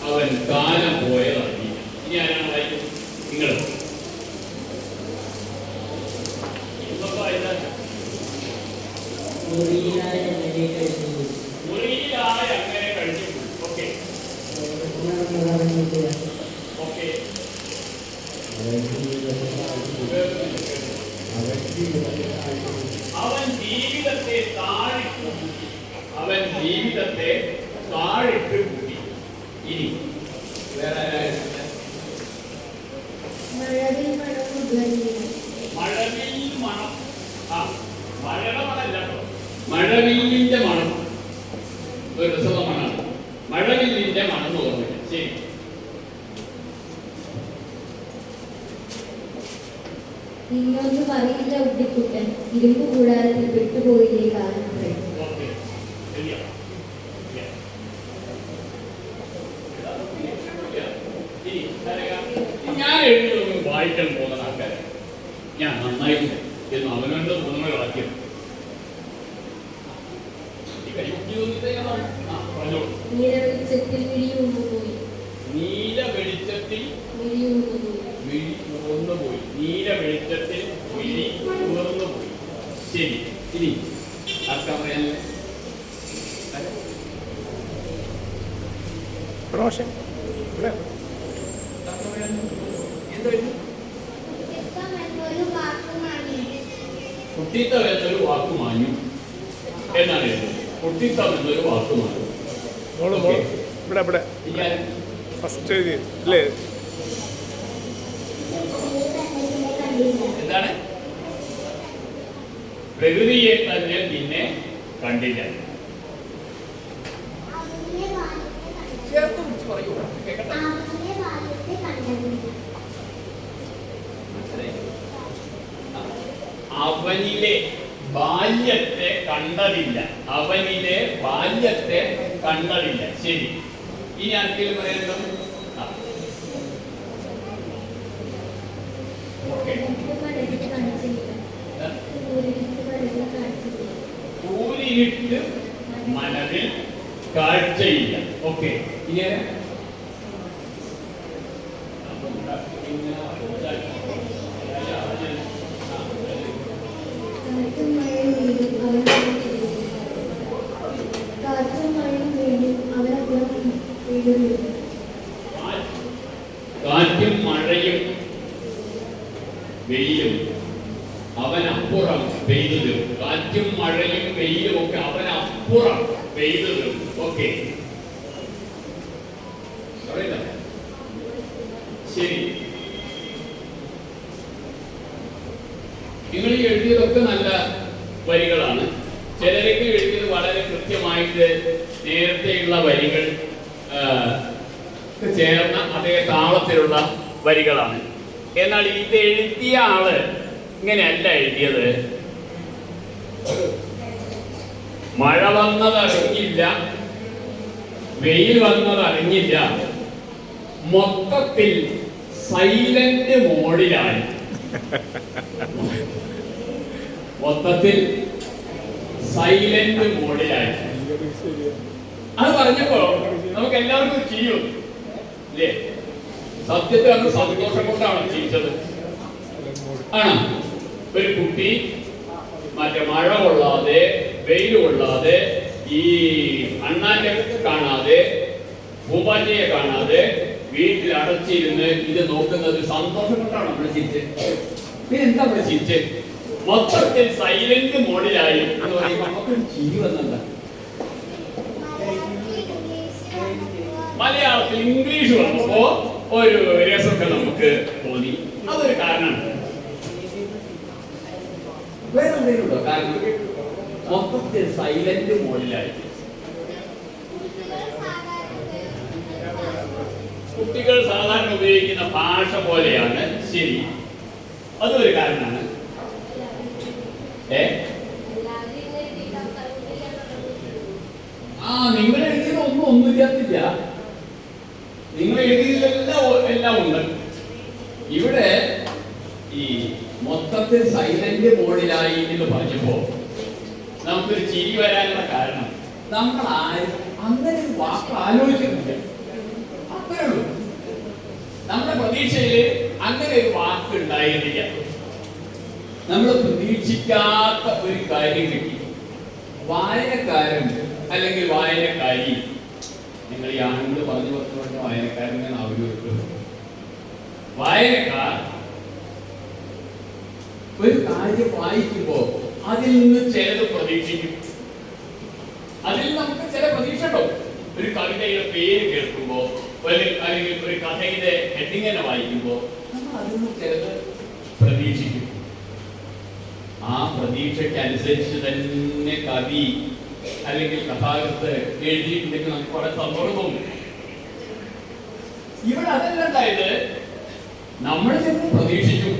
അവൻ കാലം പോയതാണ്. ഇനി ആരാണ് വായിക്കുന്നത്? നിങ്ങൾ. മുറിയിലായി അങ്ങനെ കഴിഞ്ഞു. Okay okay. അവൻ ജീവിതത്തെ താഴിട്ടു. അവൻ ജീവിതത്തെ താഴിട്ട് കൂട്ടി. ഇനി വേറെ മഴവിൽ മണം ധ്വനി. മഴവിൽ മണം. ആ മഴയുടെ മണമല്ല കേട്ടോ, മഴവില്ലിന്റെ മണം. ഒരു രസമുള്ള മണമാണ് മഴവില്ലിന്റെ മണം എന്ന് ഓർമ്മില്ല. ശരി. ഇനിയൊന്നും പറയില്ല ഉണ്ണിക്കുട്ടൻ, ഇരുമ്പ് കൂടാരത്തിൽ വിട്ടുപോയില്ലേ കാലം. ഓക്കെ. ശരിയാ. ഞാൻ എഴുതുന്നതൊന്നും വായിക്കാൻ പോകുന്ന ആൾക്കാരെ ഞാൻ നന്നായില്ല എന്ന് അവനവന്റെ തോന്നുന്ന വാക്യം നീലവെളിച്ചത്തിൽ വിഴിയുണ്ടുപോയി. നീല വെളിച്ചത്തിൽ വിഴിയുണ്ടുപോയി. വിഴി ഉണർന്നുപോയി. നീല വെളിച്ചത്തിൽ വിഴി ഉണർന്നുപോയി. ശരി. ഇനി ആർക്കാ പറയാനല്ലേ? റോഷൻ ഇവിടെ കുട്ടിത്തം എന്നൊരു വാക്ക് മാഞ്ഞു എന്നാണ് എഴുതുന്നത്. കുട്ടിത്തം എന്നൊരു വാക്ക് മാഞ്ഞു. മോള് മോള് ഇവിടെ ഇവിടെ ഫസ്റ്റ് എഴുതി അല്ലേ? എന്താണ്? പ്രകൃതിയെ തന്നെ പിന്നെ കണ്ടില്ല. ചേർത്ത് വിളിച്ച് പറയൂ, കേൾക്കട്ടെ. അവനിലെ ബാല്യത്തെ കണ്ടതില്ല. അവനിലെ ബാല്യത്തെ കണ്ടതില്ല. ശരി. ഇനി ആർക്കെങ്കിലും പറയാനുണ്ടോ? ൂരിട്ട് മനതിൽ കാഴ്ചയില്ല. ഓക്കെ. ഇനി കാറ്റും മഴയും വെയിലും അവനപ്പുറം പെയ്തു തരും. കാറ്റും മഴയും വെയിലും ഒക്കെ അവനപ്പുറം പെയ്തു തരും. ഓക്കെ. ശരി. നിങ്ങൾ ഈ എഴുതിയതൊക്കെ നല്ല വരികളാണ്. ചിലരൊക്കെ എഴുതിയത് വളരെ കൃത്യമായിട്ട് നേരത്തെയുള്ള വരികൾ ചേർന്ന അതേ താളത്തിലുള്ള വരികളാണ്. എന്നാൽ ഇത് എഴുതിയ ആള് ഇങ്ങനെയല്ല എഴുതിയത്. മഴ വന്നതറിഞ്ഞില്ല, വെയിൽ വന്നതറിഞ്ഞില്ല, മൊത്തത്തിൽ സൈലന്റ് മോഡിലായി. മൊത്തത്തിൽ സൈലന്റ് മോഡിലായി. അത് പറഞ്ഞപ്പോ നമുക്ക് എല്ലാവർക്കും ചിരിയും ഇല്ലേ? സത്യത്തിൽ അന്ന് സന്തോഷം കൊണ്ടാണ് ചിരിച്ചത്. ആണ് ഒരു കുട്ടി മറ്റേ മഴ കൊള്ളാതെ വെയിൽ കൊള്ളാതെ ഈ അണ്ണാന്റെ കാണാതെ പൂമ്പാറ്റയെ കാണാതെ വീട്ടിൽ അടച്ചിരുന്ന് ഇത് നോക്കുന്നത് സന്തോഷം കൊണ്ടാണ് നമ്മൾ ചിരിച്ചത്. പിന്നെ എന്താ നമ്മൾ ചിരിച്ചത്? മൊത്തത്തിൽ സൈലന്റ് മോഡിലായി എന്ന് പറയുമ്പോൾ നമുക്കൊരു ചിരി വന്നെന്താ? മലയാളത്തിൽ ഇംഗ്ലീഷ് വന്നപ്പോ ഒരു രസമൊക്കെ നമുക്ക് തോന്നി. അതൊരു കാരണമാണ്. വേറെ എന്തെങ്കിലും കാരണം മൊത്തത്തിൽ സൈലന്റ് മോഡിലായി. കുട്ടികൾ സാധാരണ ഉപയോഗിക്കുന്ന ഭാഷ പോലെയാണ് ശരി. അതൊരു കാരണമാണ്. നിങ്ങൾ എഴുതിയത് ഒന്നും ഇല്ലാത്തില്ല. നിങ്ങൾ എഴുതിയതെല്ലാം ഉണ്ട്. ഇവിടെ ഈ മൊത്തത്തിൽ സൈലന്റ് മോഡിലായി എന്ന് പറഞ്ഞപ്പോ നമുക്കൊരു ചിരി വരാനുള്ള കാരണം നമ്മൾ ആരും അങ്ങനെ ഒരു വാക്ക് ആലോചിക്കുന്നില്ല. അത്രേ ഉള്ളൂ. നമ്മുടെ പ്രതീക്ഷയില് അങ്ങനെ ഒരു വാക്ക് ഉണ്ടായിരുന്നില്ല. നമ്മൾ പ്രതീക്ഷിക്കാത്ത ഒരു കാര്യം കിട്ടി. വായനക്കാരൻ അല്ലെങ്കിൽ വായനക്കാരി, നിങ്ങൾ ഈ ആണുങ്ങൾ പറഞ്ഞു പറഞ്ഞുകൊണ്ട് വായനക്കാരൻ അവര് വായനക്കാർ ഒരു കാര്യം വായിക്കുമ്പോ അതിൽ നിന്ന് ചിലത് പ്രതീക്ഷിക്കും. അതിൽ നമുക്ക് ചില പ്രതീക്ഷ ഉണ്ടാവും. ഒരു കവിതയുടെ പേര് കേൾക്കുമ്പോ അല്ലെങ്കിൽ ഒരു കഥയുടെ ഹെഡിങ്ങിനെ വായിക്കുമ്പോ നമ്മൾ അതിൽ നിന്ന് ചിലത് പ്രതീക്ഷിക്കും. ആ പ്രതീക്ഷയ്ക്ക് അനുസരിച്ച് തന്നെ കവി അല്ലെങ്കിൽ കഥാകൃത്ത് എഴുതിയിട്ടുണ്ടെങ്കിൽ നമുക്ക് വളരെ സന്തോഷം. ഇവിടെ അതല്ല ഉണ്ടായത്. നമ്മൾ ചെന്ന് പ്രതീക്ഷിച്ചു,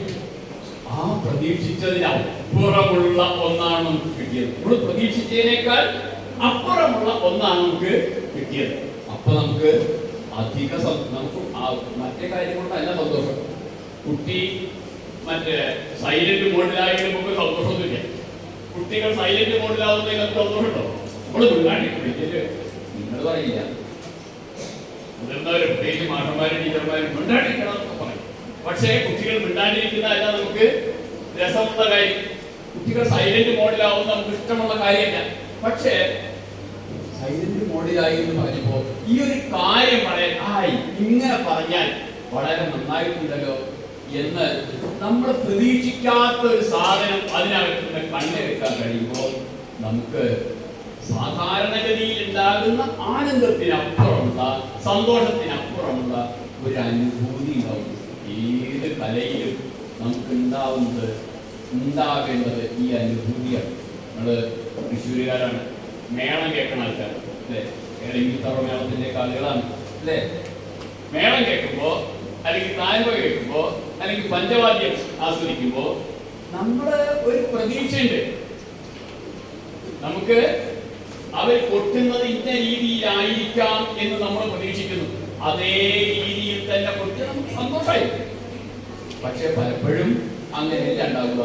ആ പ്രതീക്ഷിച്ചതിനപ്പുറമുള്ള ഒന്നാണ് നമുക്ക് കിട്ടിയത്. നമ്മൾ പ്രതീക്ഷിച്ചതിനേക്കാൾ അപ്പുറമുള്ള ഒന്നാണ് നമുക്ക് കിട്ടിയത്. അപ്പൊ നമുക്ക് അധിക നമുക്ക് മറ്റേ കാര്യം കൊണ്ടല്ല സന്തോഷം. കുട്ടി മറ്റേ സൈലന്റ് മോഡിലായിട്ട് നമുക്ക് സന്തോഷമൊന്നുമില്ല. കുട്ടികൾ സൈലന്റ് മോഡിലാവുന്നതിൽ നമുക്ക് സന്തോഷമുണ്ടോ? നമ്മൾ മിണ്ടാണ്ടിരിക്കില്ല. നിങ്ങൾ പറയില്ല, മുതിർന്നവരും പ്രത്യേകിച്ച് മാഷന്മാരും ടീച്ചർമാരും മിണ്ടാണ്ടിരിക്കണം എന്നൊക്കെ പറയും. പക്ഷേ കുട്ടികൾ മിണ്ടാണ്ടിരിക്കുന്നതല്ല നമുക്ക് രസമുള്ള കാര്യം. കുട്ടികൾ സൈലന്റ് മോഡിലാവുന്ന നമുക്ക് ഇഷ്ടമുള്ള കാര്യമല്ല. പക്ഷേ സൈലന്റ് മോഡിലായി എന്ന് പറഞ്ഞപ്പോ ഈ ഒരു കാര്യം പറയാൻ ഇങ്ങനെ പറഞ്ഞാൽ വളരെ നന്നായിട്ടുണ്ടല്ലോ എന്ന് നമ്മൾ പ്രതീക്ഷിക്കാത്ത ഒരു സാധനം അതിനകത്ത് നിന്ന് കണ്ണെടുക്കാൻ കഴിയുമ്പോൾ നമുക്ക് സാധാരണഗതിയിൽ ഉണ്ടാകുന്ന ആനന്ദത്തിനപ്പുറമുള്ള സന്തോഷത്തിനപ്പുറമുള്ള ഒരു അനുഭൂതി ഉണ്ടാവും. ഏത് കലയിലും നമുക്ക് ഉണ്ടാകേണ്ടത് ഈ അനുഭൂതിയാണ്. നമ്മള് തൃശ്ശൂരുകാരാണ്, മേളം കേൾക്കുന്ന ആൾക്കാർ അല്ലേ? ഏതെങ്കിലും തവണ മേളത്തിന്റെ ആളുകളാണ് അല്ലേ? മേളം കേൾക്കുമ്പോ അല്ലെങ്കിൽ തായ്മ കേൾക്കുമ്പോ അല്ലെങ്കിൽ പഞ്ചവാദ്യം ആസ്വദിക്കുമ്പോ നമ്മള് ഒരു പ്രതീക്ഷയുണ്ട്. നമുക്ക് അവർ കൊട്ടുന്നത് ഇന്ന രീതിയിലായിരിക്കാം എന്ന് നമ്മൾ പ്രതീക്ഷിക്കുന്നു. അതേ രീതിയിൽ തന്നെ കൊട്ടി നമുക്ക് സന്തോഷമായി. പക്ഷെ പലപ്പോഴും അങ്ങനെയല്ല ഉണ്ടാവുക.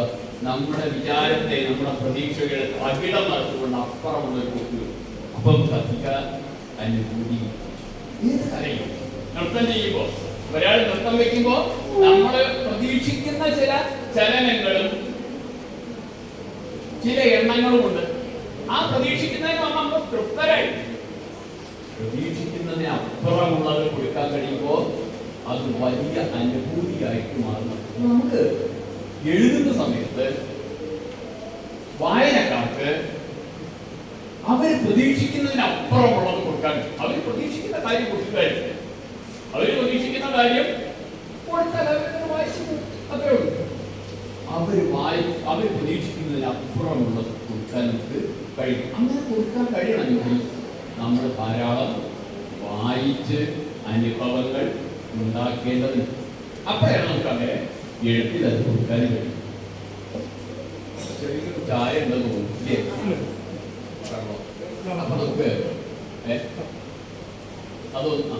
നമ്മുടെ വിചാരത്തെ, നമ്മുടെ പ്രതീക്ഷകളെ അകിടം നടത്തുകൊണ്ട് അപ്പുറമുള്ള ഒരു കൊട്ടു. അപ്പം കത്തിക്ക അനുഭൂതി. ഏത് കലയും നൃത്തം ചെയ്യുമ്പോ, ഒരാൾ നൃത്തം വെക്കുമ്പോ നമ്മൾ പ്രതീക്ഷിക്കുന്ന ചില ചലനങ്ങളും ചില എണ്ണങ്ങളും ഉണ്ട്. ആ പ്രതീക്ഷിക്കുന്നതിന് നമ്മൾ തൃപ്തരായി. പ്രതീക്ഷിക്കുന്നതിന് അപ്പുറമുള്ളത് കൊടുക്കാൻ കഴിയുമ്പോൾ അത് വലിയ അനുഭൂതിയായിട്ട് മാറുന്നു. നമുക്ക് എഴുതുന്ന സമയത്ത് വായനക്കാർക്ക് അവർ പ്രതീക്ഷിക്കുന്നതിന് അപ്പുറമുള്ളത് കൊടുക്കാൻ, അവർ പ്രതീക്ഷിക്കുന്ന കാര്യം കൊടുക്കുകയായിരുന്നു. അവർ പ്രതീക്ഷിക്കുന്ന കാര്യം കൊടുത്താൽ അവർ വായിച്ചു, അത്രേ ഉള്ളൂ. അവർ പ്രതീക്ഷിക്കുന്നതിന് അപ്പുറമുള്ളത് കൊടുക്കാൻ നമുക്ക് കഴിയും. അങ്ങനെ കൊടുക്കാൻ കഴിയണമെങ്കിൽ നമ്മൾ ധാരാളം വായിച്ച് അനുഭവങ്ങൾ ഉണ്ടാക്കേണ്ടതുണ്ട്. അപ്പോഴാണ് നമുക്ക് അങ്ങനെ എഴുത്തിൽ അത് കൊടുക്കാനും കഴിയും. ചെറിയൊരു ചായ ഉണ്ടെന്ന് തോന്നില്ലേ? അപ്പൊ നമുക്ക് അതൊന്ന്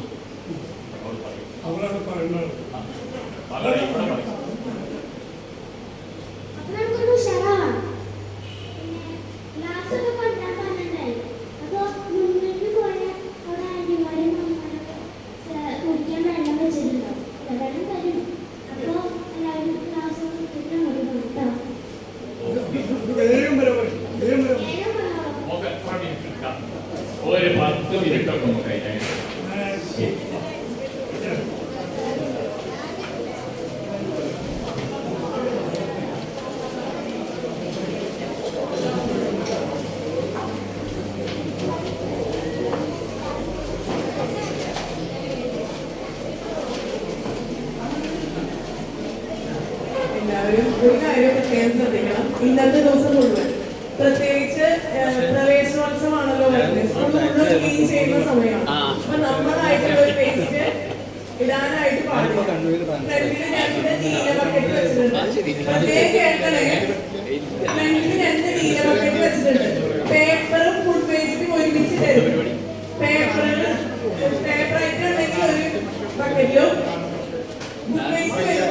ഒരു 10 മിനിറ്റൊക്കെ നമുക്ക് കഴിഞ്ഞാൽ ഒരു കാര്യം പ്രത്യേകം ശ്രദ്ധിക്കണം. ഇന്നത്തെ ദിവസം മുഴുവൻ പ്രത്യേകിച്ച് പ്രവേശനോത്സവമാണല്ലോ വരുന്നത്. സ്കൂൾ മുഴുവൻ ക്ലീൻ ചെയ്യുന്ന സമയമാണ്. അപ്പൊ നമ്മളായിട്ടുള്ള ഒരു വേസ്റ്റ് ഇടാനായിട്ട് പാടില്ല. ഫ്രണ്ടില് രണ്ട് നീല ബക്കറ്റ് വെച്ചിട്ടുണ്ട്. പ്രത്യേകം കേൾക്കണേ, ഫ്രണ്ടില് രണ്ട് നീല ബക്കറ്റ് വെച്ചിട്ടുണ്ട്. പേപ്പറും ഫുൾ പേജും ഒരുമിച്ച് തരും. പേപ്പറായിട്ട് ഉണ്ടെങ്കിൽ ഒരു ബക്കറ്റിലും ഫുൾ പേജ്